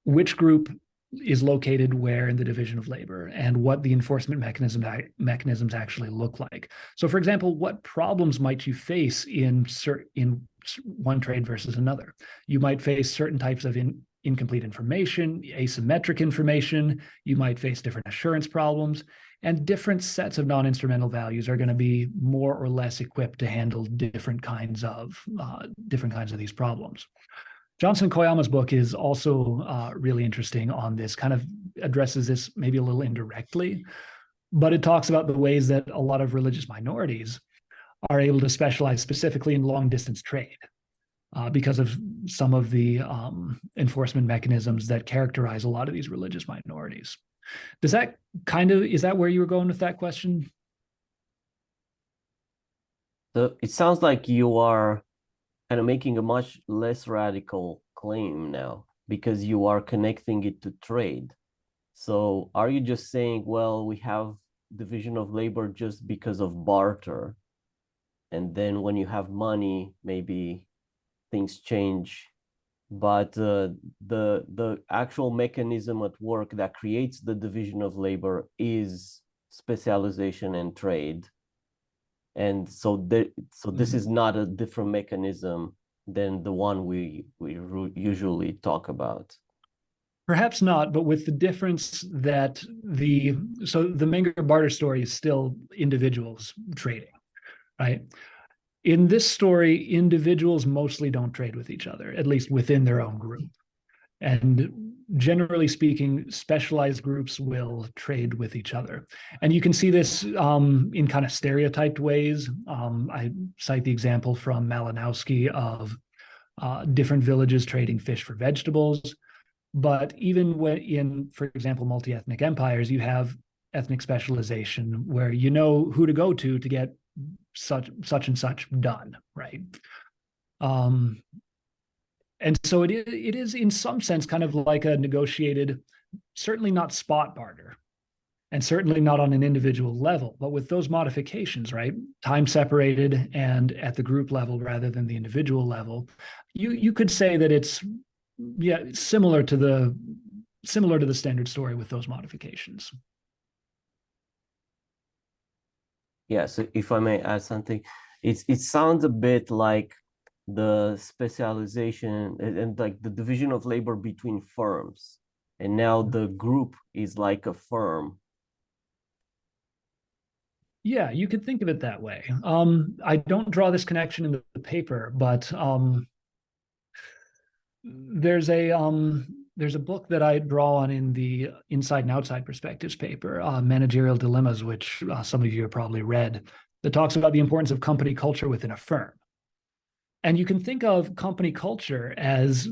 S2: which group is located where in the division of labor, and what the enforcement mechanisms actually look like. So, for example, what problems might you face in one trade versus another? You might face certain types of incomplete information, asymmetric information. You might face different assurance problems, and different sets of non-instrumental values are going to be more or less equipped to handle different kinds of these problems. Johnson Koyama's book is also really interesting on this, kind of addresses this maybe a little indirectly, but it talks about the ways that a lot of religious minorities are able to specialize specifically in long-distance trade because of some of the enforcement mechanisms that characterize a lot of these religious minorities. Is that where you were going with that question?
S3: So it sounds like you are kind of making a much less radical claim now, because you are connecting it to trade. So are you just saying, well, we have division of labor just because of barter, and then when you have money, maybe things change, but the actual mechanism at work that creates the division of labor is specialization and trade? And so this is not a different mechanism than the one we usually talk about.
S2: Perhaps not, but with the difference that the Menger barter story is still individuals trading, right? In this story, individuals mostly don't trade with each other, at least within their own group. And generally speaking, specialized groups will trade with each other. And you can see this in kind of stereotyped ways. I cite the example from Malinowski of different villages trading fish for vegetables. But even when in, for example, multi-ethnic empires, you have ethnic specialization where you know who to go to get such and such done, right? And so it is in some sense kind of like a negotiated, certainly not spot barter, and certainly not on an individual level, but with those modifications, right? Time separated and at the group level rather than the individual level. You could say that it's similar to the standard story with those modifications.
S3: Yeah, so if I may add something, it sounds a bit like the specialization and like the division of labor between firms, and now the group is like a firm.
S2: Yeah, you could think of it that way. I don't draw this connection in the paper, but there's a book that I draw on in the Inside and Outside Perspectives paper, Managerial Dilemmas, which some of you have probably read, that talks about the importance of company culture within a firm. And you can think of company culture as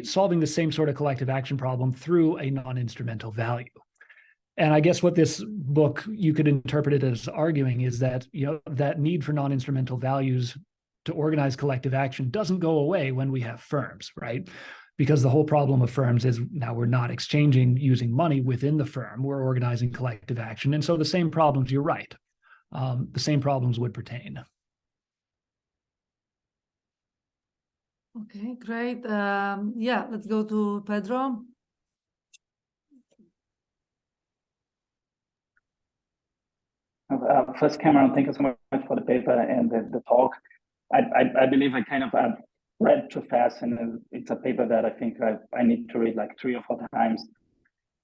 S2: solving the same sort of collective action problem through a non-instrumental value. And I guess what this book, you could interpret it as arguing, is that, that need for non-instrumental values to organize collective action doesn't go away when we have firms, right? Because the whole problem of firms is now we're not exchanging using money within the firm, we're organizing collective action. And so the same problems, you're right, the same problems would pertain.
S1: Okay, great. Yeah, let's go to Pedro.
S4: First, Cameron, thank you so much for the paper and the talk. I believe I kind of read too fast, and it's a paper that I think I need to read like 3 or 4 times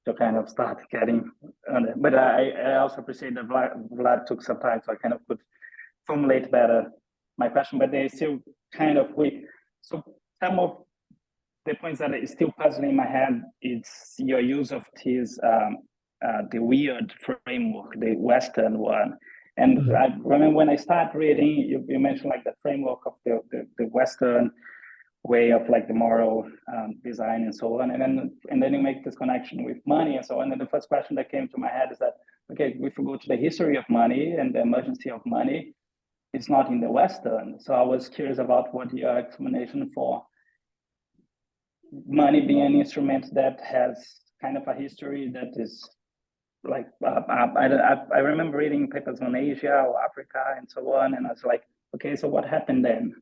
S4: to kind of start getting on it. But I also appreciate that Vlad took some time so I kind of could formulate better my question, but they're still kind of weak. So some of the points that are still puzzling in my head is your use of this the weird framework, the Western one. And I remember when I started reading, you mentioned like the framework of the Western way of like the moral design and so on. And then you make this connection with money and so on. And the first question that came to my head is that, okay, if we go to the history of money and the emergence of money, it's not in the Western. So I was curious about what your explanation for money being an instrument that has kind of a history that is like, I remember reading papers on Asia or Africa and so on. And I was like, okay, so what happened then?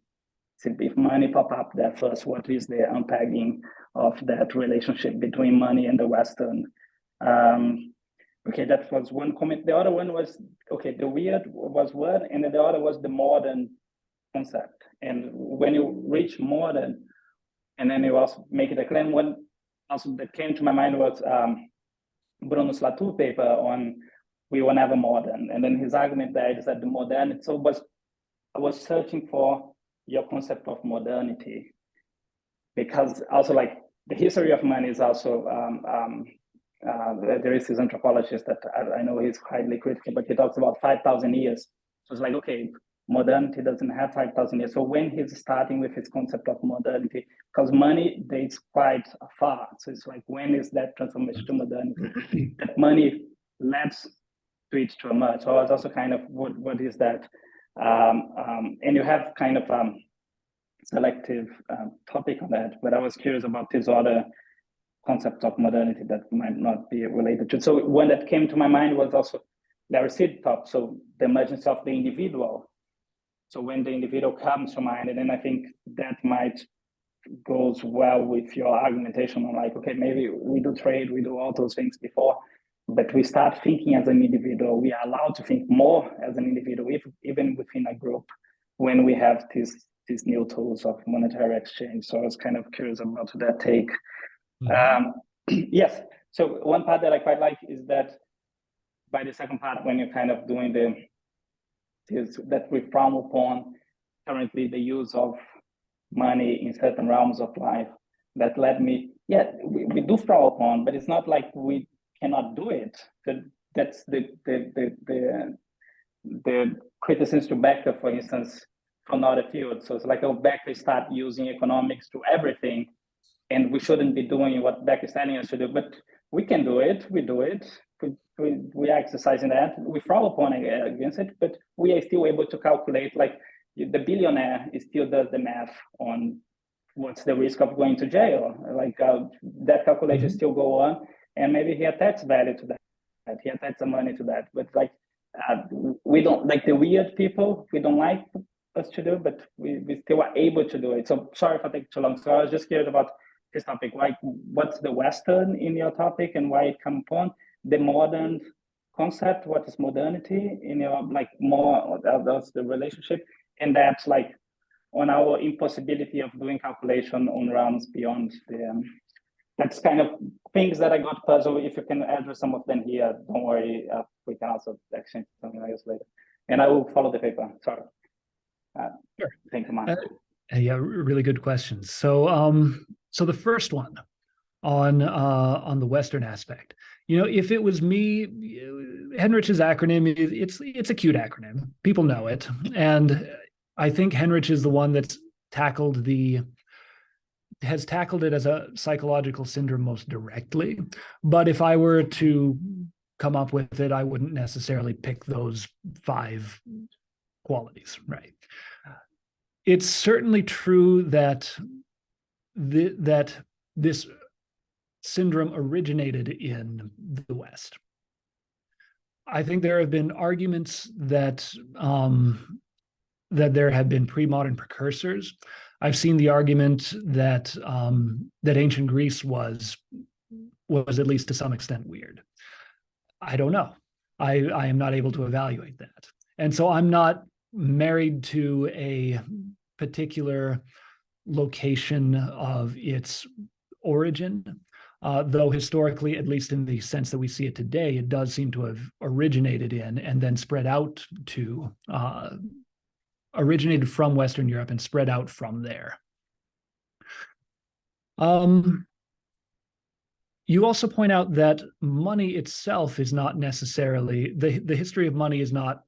S4: if money pop up there first, what is the unpacking of that relationship between money and the Western? Okay, that was one comment. The other one was, okay, the weird was one, and then the other was the modern concept. And when you reach modern, and then you also make it a claim, one also that came to my mind was Bruno's Latour paper on we were never modern. And then his argument there is that the modernity, so I was searching for your concept of modernity, because also like the history of money is also, there is this anthropologist that I know he's highly critical, but he talks about 5,000 years. So it's like, okay, modernity doesn't have 5,000 years. So when he's starting with his concept of modernity, because money dates quite far. So it's like, when is that transformation to modernity? That money led to it to emerge. So it's also kind of, what is that? And you have kind of selective topic on that, but I was curious about this other concept of modernity that might not be related to. So one that came to my mind was also Larry Seed talk, so the emergence of the individual. So when the individual comes to mind, and then I think that might goes well with your argumentation on like, okay, maybe we do trade, we do all those things before, but we start thinking as an individual. We are allowed to think more as an individual, even within a group, when we have these new tools of monetary exchange. So I was kind of curious about that take. Yes, so one part that I quite like is that by the second part, when you're kind of doing that we frown upon currently the use of money in certain realms of life, that led me, yeah, we do frown upon, but it's not like we cannot do it. That's the criticism to Becker, for instance, from other fields. So it's like, oh, Becker start using economics to everything, and we shouldn't be doing what Becker is telling us to do, but we can do it, we do it. We are exercising that. We frown upon against it, but we are still able to calculate, like the billionaire still does the math on what's the risk of going to jail. Like that calculation still go on, and maybe he attaches value to that. He attaches some money to that. But like we don't, like the weird people, we don't like us to do, but we still are able to do it. So sorry if I take too long. So I was just curious about this topic, like what's the Western in your topic and why it come upon the modern concept, what is modernity in your, like more, that's the relationship, and that's like on our impossibility of doing calculation on realms beyond the, that's kind of things that I got puzzled. If you can address some of them here, don't worry, we can also exchange something else later. And I will follow the paper, sorry.
S2: Sure.
S4: Thank you, Mark.
S2: Yeah, really good questions. So, so the first one on the Western aspect, you know, if it was me, Henrich's acronym, it's a cute acronym. People know it, and I think Henrich is the one that's has tackled it as a psychological syndrome most directly. But if I were to come up with it, I wouldn't necessarily pick those 5 qualities, right? It's certainly true that that this syndrome originated in the West. I think there have been arguments that that there have been pre-modern precursors. I've seen the argument that that ancient Greece was at least to some extent weird. I don't know. I am not able to evaluate that, and so I'm not married to a particular location of its origin, though historically, at least in the sense that we see it today, it does seem to have originated in and then spread out to, originated from Western Europe and spread out from there. You also point out that money itself is not necessarily, the history of money is not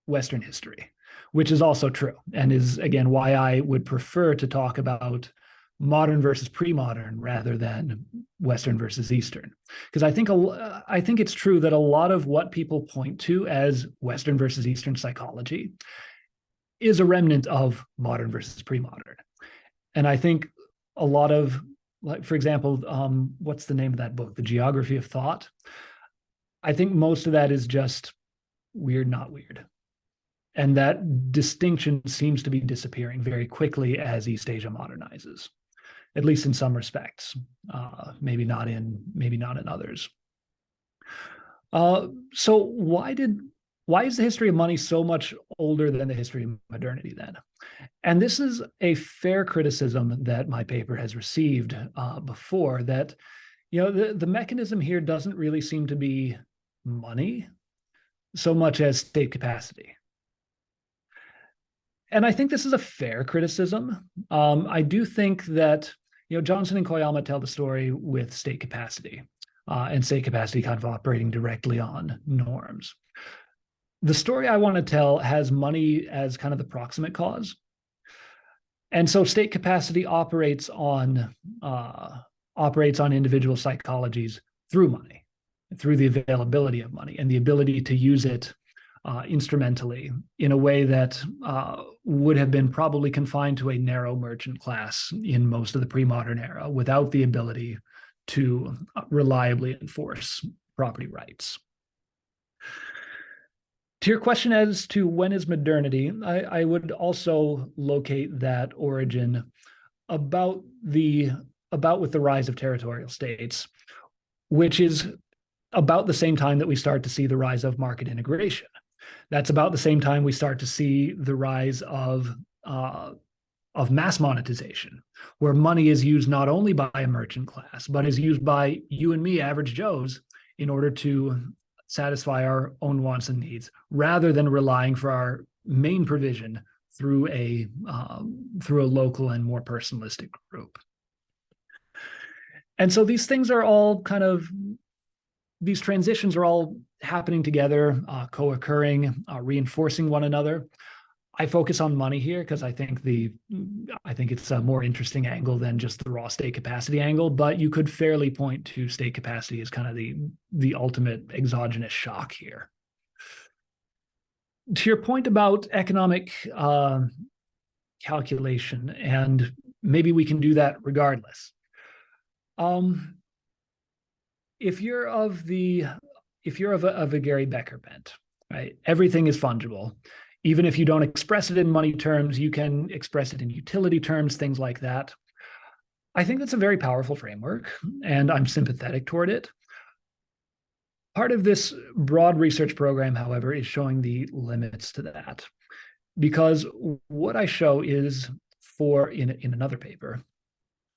S2: Western history, which is also true, and is, again, why I would prefer to talk about modern versus pre-modern rather than Western versus Eastern. Because I think it's true that a lot of what people point to as Western versus Eastern psychology is a remnant of modern versus pre-modern. And I think a lot of, like, for example, what's the name of that book? The Geography of Thought. I think most of that is just weird, not weird. And that distinction seems to be disappearing very quickly as East Asia modernizes, at least in some respects, maybe not in others. So why is the history of money so much older than the history of modernity then? And this is a fair criticism that my paper has received before, that the mechanism here doesn't really seem to be money so much as state capacity. And I think this is a fair criticism. I do think that Johnson and Koyama tell the story with state capacity, and state capacity kind of operating directly on norms. The story I want to tell has money as kind of the proximate cause. And so state capacity operates on individual psychologies through money, through the availability of money and the ability to use it instrumentally in a way that would have been probably confined to a narrow merchant class in most of the pre-modern era, without the ability to reliably enforce property rights. To your question as to when is modernity, I would also locate that origin about with the rise of territorial states, which is about the same time that we start to see the rise of market integration. That's about the same time we start to see the rise of mass monetization, where money is used not only by a merchant class, but is used by you and me, average Joes, in order to satisfy our own wants and needs, rather than relying for our main provision through a local and more personalistic group. And so these things are all these transitions are all happening together, co-occurring, reinforcing one another. I focus on money here because I think it's a more interesting angle than just the raw state capacity angle, but you could fairly point to state capacity as kind of the ultimate exogenous shock here. To your point about economic calculation, and maybe we can do that regardless. If you're of a Gary Becker bent, right? Everything is fungible. Even if you don't express it in money terms, you can express it in utility terms, things like that. I think that's a very powerful framework, and I'm sympathetic toward it. Part of this broad research program, however, is showing the limits to that, because what I show is in another paper,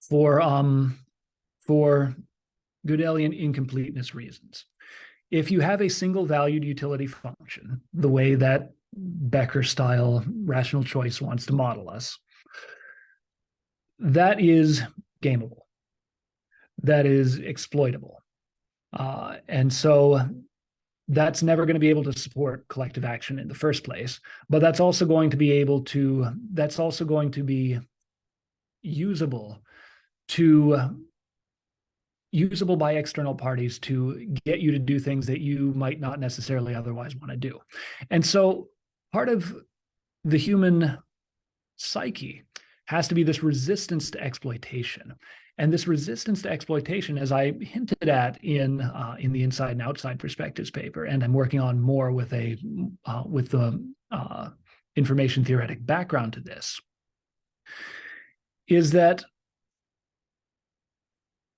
S2: for Gödelian incompleteness reasons. If you have a single valued utility function, the way that Becker-style rational choice wants to model us, that is gameable. That is exploitable. And so that's never going to be able to support collective action in the first place, but that's also going to be usable by external parties to get you to do things that you might not necessarily otherwise want to do. And so part of the human psyche has to be this resistance to exploitation. And this resistance to exploitation, as I hinted at in the Inside and Outside Perspectives paper, and I'm working on more with the information theoretic background to this, is that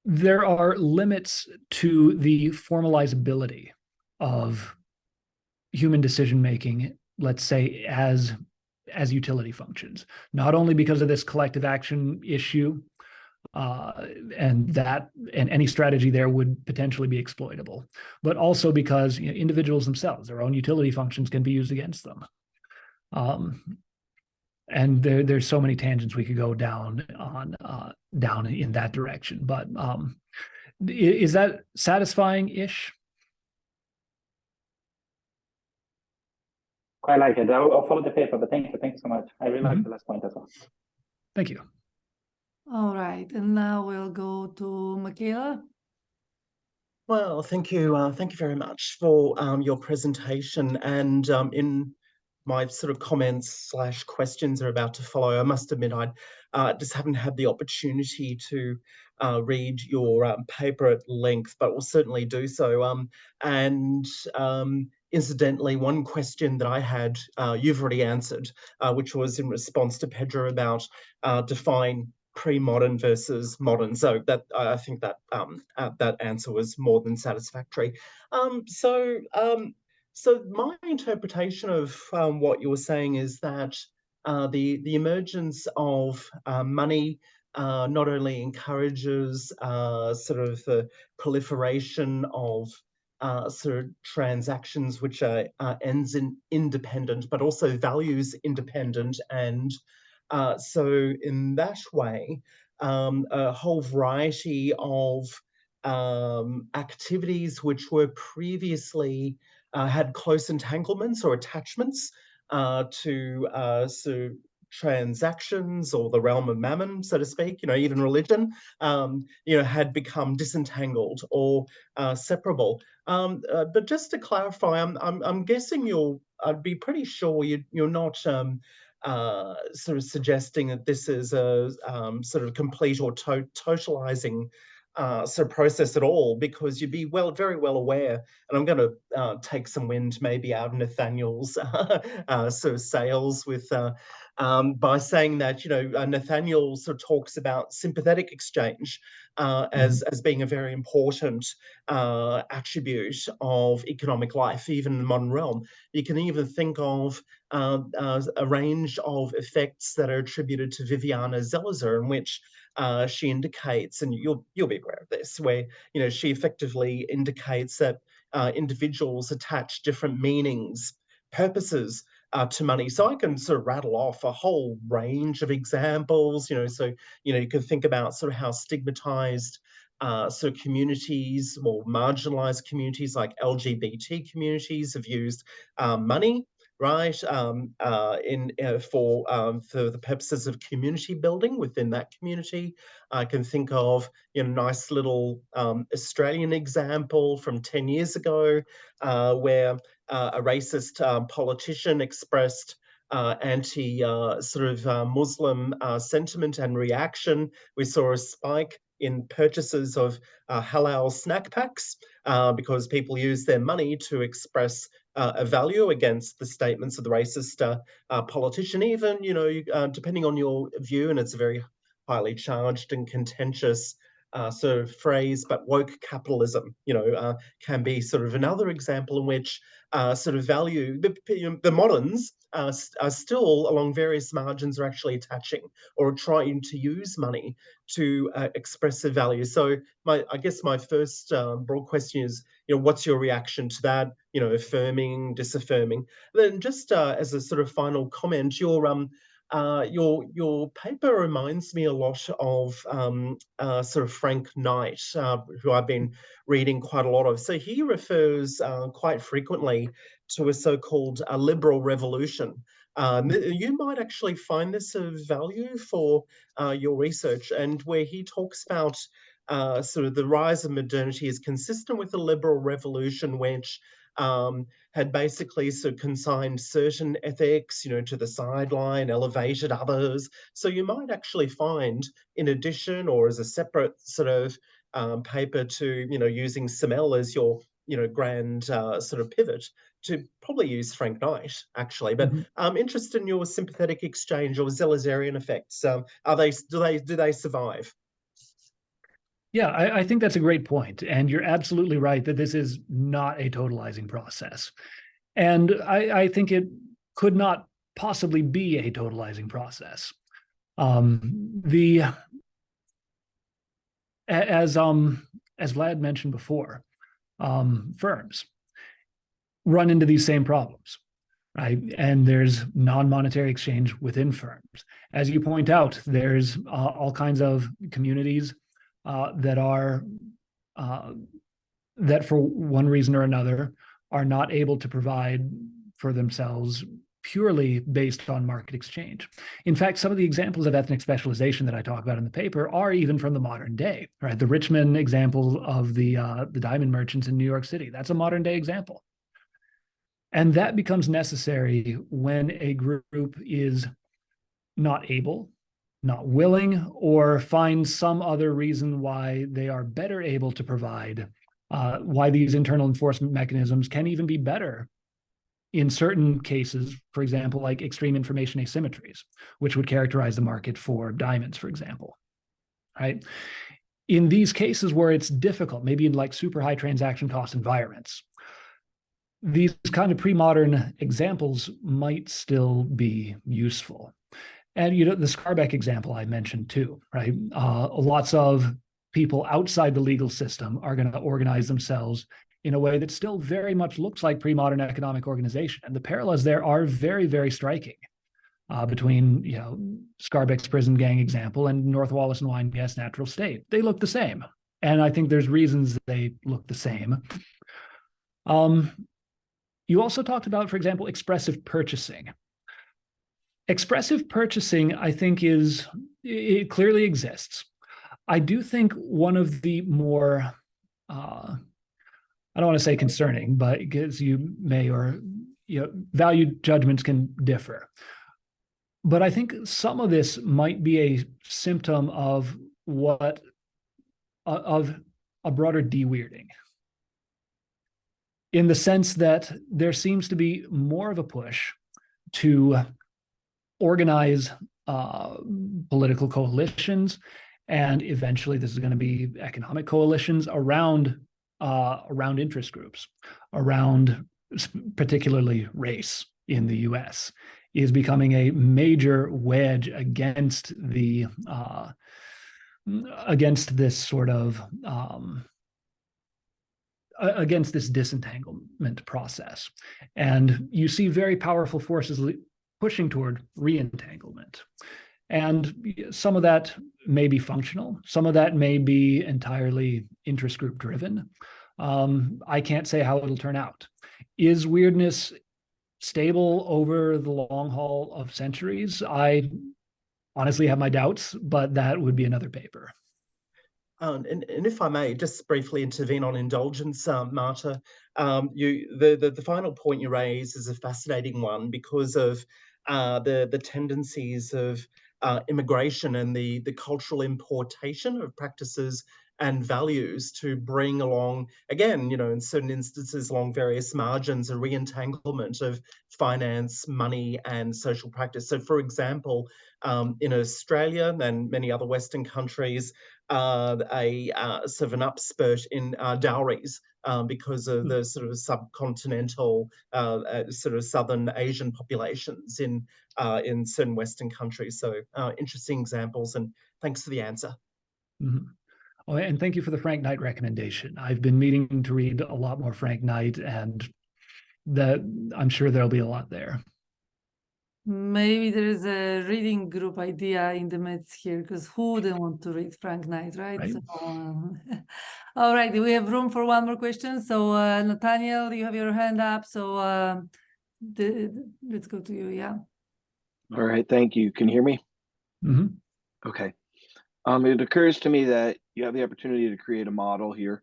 S2: there are limits to the formalizability of human decision-making, let's say, as utility functions, not only because of this collective action issue, and any strategy there would potentially be exploitable, but also because individuals themselves, their own utility functions, can be used against them. And there's so many tangents we could go down in that direction. But is that satisfying-ish?
S4: Quite like it. I'll follow the paper, but thank you so much. I really like the last point as well.
S2: Thank you.
S1: All right, and now we'll go to Michaela.
S5: Well, thank you very much for your presentation. And in my sort of comments / questions are about to follow, I must admit I just haven't had the opportunity to read your paper at length, but will certainly do so. And incidentally, one question that I had, you've already answered, which was in response to Pedro about define pre-modern versus modern. So that I think that that answer was more than satisfactory. So my interpretation of what you were saying is that the emergence of money not only encourages sort of the proliferation of sort of transactions which are ends in independent, but also values independent, and so in that way, a whole variety of activities which were previously had close entanglements or attachments to so transactions or the realm of mammon, so to speak, even religion, had become disentangled or separable. But just to clarify, I'm guessing I'd be pretty sure you're not sort of suggesting that this is a sort of complete or totalizing sort of process at all, because you'd be very well aware, and I'm going to take some wind maybe out of Nathaniel's sort of sails with by saying that Nathaniel sort of talks about sympathetic exchange as being a very important attribute of economic life, even in the modern realm. You can even think of a range of effects that are attributed to Viviana Zelizer, in which she indicates, and you'll be aware of this, where she effectively indicates that individuals attach different meanings, purposes to money. So I can sort of rattle off a whole range of examples. So you can think about sort of how stigmatized sort of communities or marginalized communities like LGBT communities have used money, right, for the purposes of community building within that community. I can think of nice little Australian example from 10 years ago where a racist politician expressed anti sort of Muslim sentiment and reaction. We saw a spike in purchases of halal snack packs because people use their money to express a value against the statements of the racist politician. Even, depending on your view, and it's a very highly charged and contentious sort of phrase, but woke capitalism, can be sort of another example in which sort of value, the moderns are still along various margins are actually attaching or trying to use money to express a value. So I guess my first broad question is, what's your reaction to that? Affirming, disaffirming. Then just as a sort of final comment, your paper reminds me a lot of sort of Frank Knight, who I've been reading quite a lot of. So he refers quite frequently to a so-called liberal revolution. You might actually find this of value for your research, and where he talks about sort of the rise of modernity is consistent with the liberal revolution, which had basically sort of consigned certain ethics, to the sideline, elevated others. So you might actually find, in addition or as a separate sort of paper to, using Simmel as your, grand sort of pivot, to probably use Frank Knight, actually. But I'm interested in your sympathetic exchange or Zelazerian effects. Do they survive?
S2: Yeah, I think that's a great point. And you're absolutely right that this is not a totalizing process. And I think it could not possibly be a totalizing process. As Vlad mentioned before, firms run into these same problems, right? And there's non-monetary exchange within firms. As you point out, there's all kinds of communities that for one reason or another are not able to provide for themselves purely based on market exchange. In fact, some of the examples of ethnic specialization that I talk about in the paper are even from the modern day, right? The Richmond example of the diamond merchants in New York City, that's a modern day example. And that becomes necessary when a group is not able, not willing, or find some other reason why they are better able to provide, why these internal enforcement mechanisms can even be better in certain cases, for example, like extreme information asymmetries, which would characterize the market for diamonds, for example, right? In these cases where it's difficult, maybe in like super high transaction cost environments, these kind of pre-modern examples might still be useful. And, you know, the Skarbek example I mentioned too, right? Lots of people outside the legal system are going to organize themselves in a way that still very much looks like pre-modern economic organization. And the parallels there are very, very striking between, you know, Skarbek's prison gang example and North Wallace and Wine-Guest natural state. They look the same. And I think there's reasons they look the same. You also talked about, for example, expressive purchasing. Expressive purchasing, I think, it clearly exists. I do think one of the more, I don't want to say concerning, but because you may, or, you know, value judgments can differ. But I think some of this might be a symptom of of a broader de-weirding, in the sense that there seems to be more of a push to organize political coalitions, and eventually this is going to be economic coalitions around interest groups, around particularly race in the US, is becoming a major wedge against this sort of against this disentanglement process. And you see very powerful forces pushing toward re-entanglement. And some of that may be functional. Some of that may be entirely interest group driven. I can't say how it'll turn out. Is weirdness stable over the long haul of centuries? I honestly have my doubts, but that would be another paper.
S5: And if I may just briefly intervene on indulgence, Marta, the final point you raise is a fascinating one because of the tendencies of immigration and the cultural importation of practices and values to bring along, again, you know, in certain instances along various margins, a re-entanglement of finance, money, and social practice. So, for example, in Australia and many other Western countries, sort of an upspurt in dowries because of the sort of subcontinental, sort of Southern Asian populations in certain Western countries. So interesting examples, and thanks for the answer.
S2: Mm-hmm. Oh, and thank you for the Frank Knight recommendation. I've been meaning to read a lot more Frank Knight, and I'm sure there'll be a lot there.
S1: Maybe there is a reading group idea in the midst here, because who wouldn't want to read Frank Knight, right?
S2: Right.
S1: So, all right, we have room for one more question. So Nathaniel, you have your hand up. So let's go to you. Yeah.
S6: All right, thank you. Can you hear me?
S2: Mm-hmm.
S6: Okay. It occurs to me that you have the opportunity to create a model here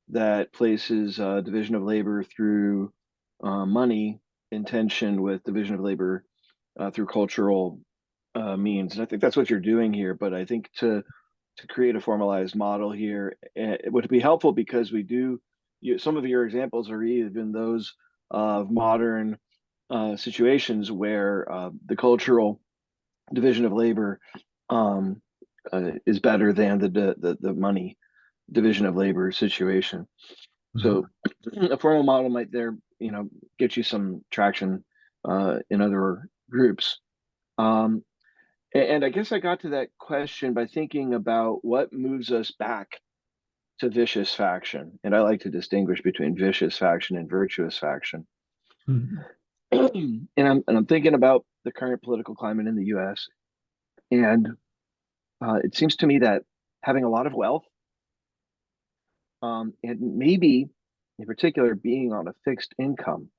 S6: that places division of labor through money in tension with division of labor through cultural means. And I think that's what you're doing here. But I think to create a formalized model here, it would be helpful because some of your examples are even those of modern situations where the cultural division of labor is better than the money division of labor situation. Mm-hmm. So a formal model might there, get you some traction in other groups. And I guess I got to that question by thinking about what moves us back to vicious faction. And I like to distinguish between vicious faction and virtuous faction. Mm-hmm. And I'm thinking about the current political climate in the US. And it seems to me that having a lot of wealth, and maybe in particular being on a fixed income,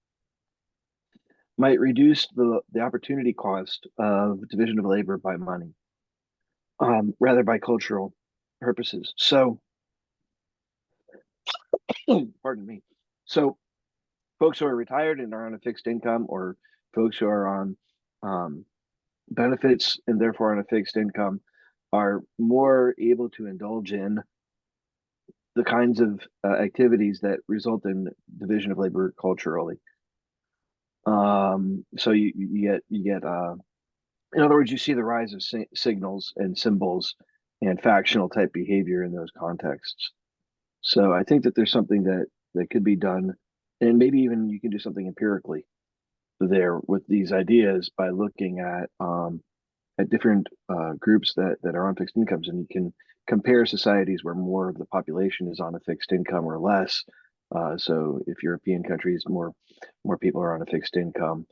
S6: might reduce the opportunity cost of division of labor by money, rather by cultural purposes. So, pardon me. So, folks who are retired and are on a fixed income, or folks who are on benefits and therefore on a fixed income, are more able to indulge in the kinds of activities that result in division of labor culturally. So you get in other words, you see the rise of signals and symbols and factional type behavior in those contexts. So I think that there's something that could be done, and maybe even you can do something empirically there with these ideas by looking at different groups that are on fixed incomes, and you can compare societies where more of the population is on a fixed income or less. So if European countries, more people are on a fixed income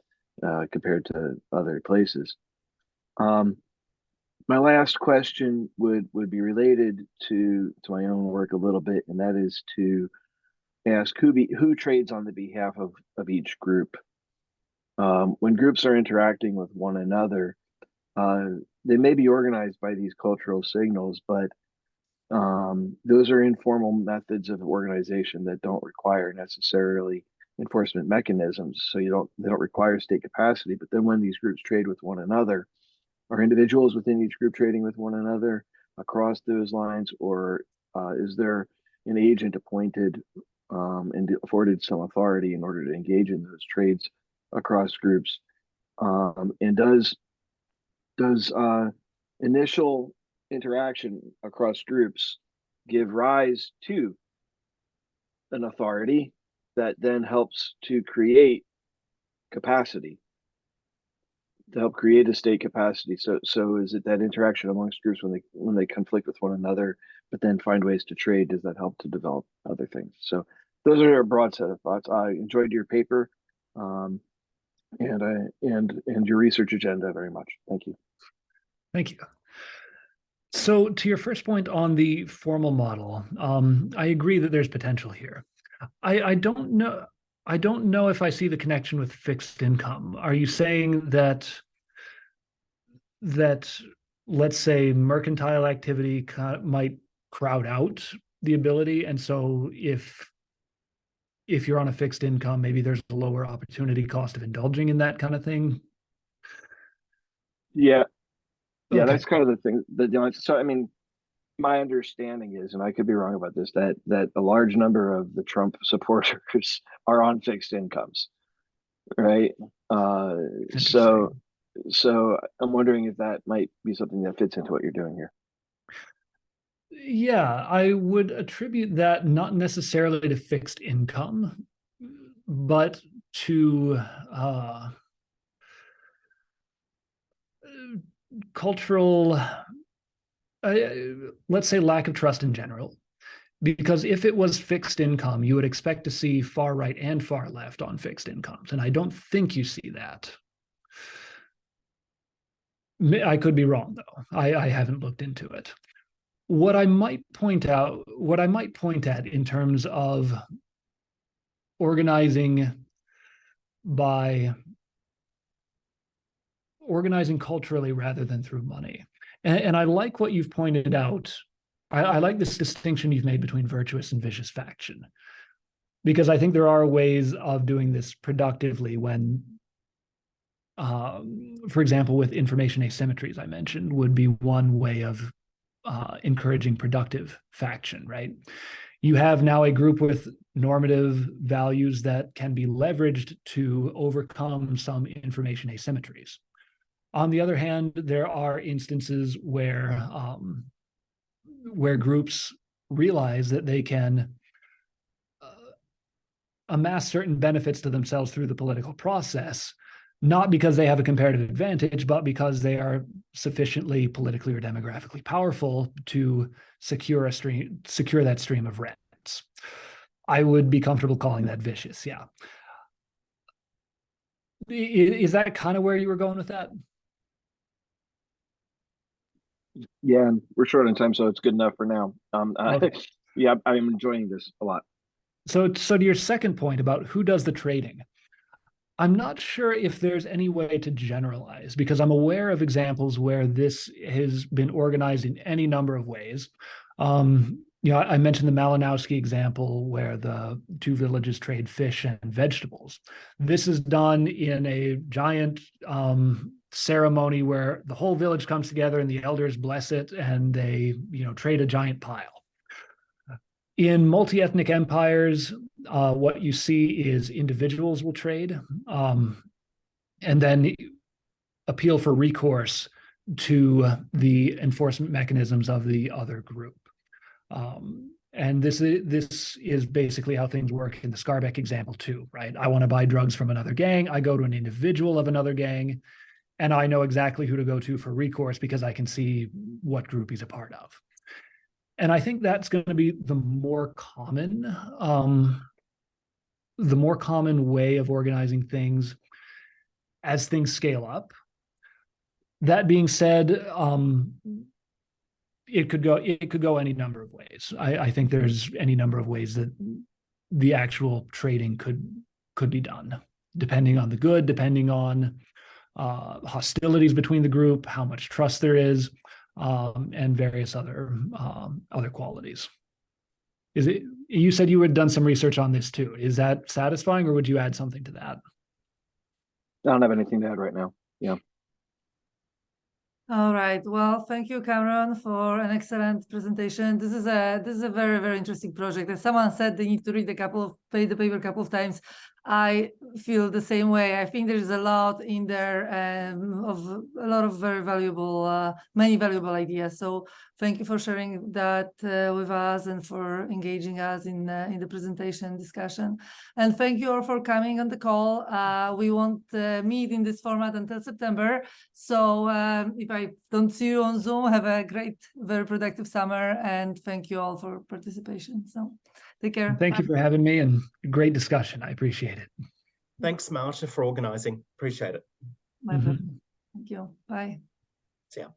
S6: compared to other places. My last question would be related to my own work a little bit, and that is to ask who trades on the behalf of each group. When groups are interacting with one another, they may be organized by these cultural signals, but those are informal methods of organization that don't require necessarily enforcement mechanisms. So they don't require state capacity. But then when these groups trade with one another, are individuals within each group trading with one another across those lines, or is there an agent appointed and afforded some authority in order to engage in those trades across groups? And does initial interaction across groups give rise to an authority that then helps to create capacity, to help create a state capacity? So is it that interaction amongst groups when they conflict with one another, but then find ways to trade? Does that help to develop other things? So those are a broad set of thoughts. I enjoyed your paper and your research agenda very much. Thank you.
S2: Thank you. So to your first point on the formal model, I agree that there's potential here. I don't know if I see the connection with fixed income. Are you saying that let's say mercantile activity might crowd out the ability, and so if you're on a fixed income, maybe there's a lower opportunity cost of indulging in that kind of thing?
S6: Yeah,
S2: Okay.
S6: that's kind of the thing. So I mean, my understanding is, and I could be wrong about this, that a large number of the Trump supporters are on fixed incomes, right? So I'm wondering if that might be something that fits into what you're doing here.
S2: Yeah, I would attribute that not necessarily to fixed income, but to cultural, let's say, lack of trust in general. Because if it was fixed income, you would expect to see far right and far left on fixed incomes. And I don't think you see that. I could be wrong, though. I haven't looked into it. What I might point at in terms of organizing culturally rather than through money. And I like what you've pointed out. I like this distinction you've made between virtuous and vicious faction, because I think there are ways of doing this productively when, for example, with information asymmetries I mentioned would be one way of encouraging productive faction, right? You have now a group with normative values that can be leveraged to overcome some information asymmetries. On the other hand, there are instances where groups realize that they can amass certain benefits to themselves through the political process, not because they have a comparative advantage, but because they are sufficiently politically or demographically powerful to secure that stream of rents. I would be comfortable calling that vicious, yeah. Is that kind of where you were going with that?
S6: Yeah, and we're short on time, so it's good enough for now.
S2: Okay.
S6: Yeah, I'm enjoying this a lot.
S2: So to your second point about who does the trading, I'm not sure if there's any way to generalize, because I'm aware of examples where this has been organized in any number of ways. I mentioned the Malinowski example where the two villages trade fish and vegetables. This is done in a giant ceremony where the whole village comes together and the elders bless it, and they trade a giant pile. In multi-ethnic empires, what you see is individuals will trade. and then appeal for recourse to the enforcement mechanisms of the other group. And this is basically how things work in the Scarbeck example too, right? I want to buy drugs from another gang. I go to an individual of another gang, and I know exactly who to go to for recourse because I can see what group he's a part of. And I think that's going to be the more common way of organizing things as things scale up. That being said, it could go any number of ways. I think there's any number of ways that the actual trading could be done, depending on the good, depending on hostilities between the group, how much trust there is, and various other qualities. You said you had done some research on this too. Is that satisfying, or would you add something to that?
S6: I don't have anything to add right now. Yeah.
S1: All right. Well, thank you, Cameron, for an excellent presentation. This is a very, very interesting project. As someone said, they need to read the paper a couple of times. I feel the same way. I think there is a lot in there of a lot of very valuable, many valuable ideas. So thank you for sharing that with us and for engaging us in the presentation discussion. And thank you all for coming on the call. We won't meet in this format until September. So if I don't see you on Zoom, have a great, very productive summer. And thank you all for participation. So take care.
S2: Thank you for having me, and great discussion. I appreciate it.
S5: Thanks, Marta, for organizing. Appreciate it.
S1: My pleasure. Thank you. Bye.
S5: See ya.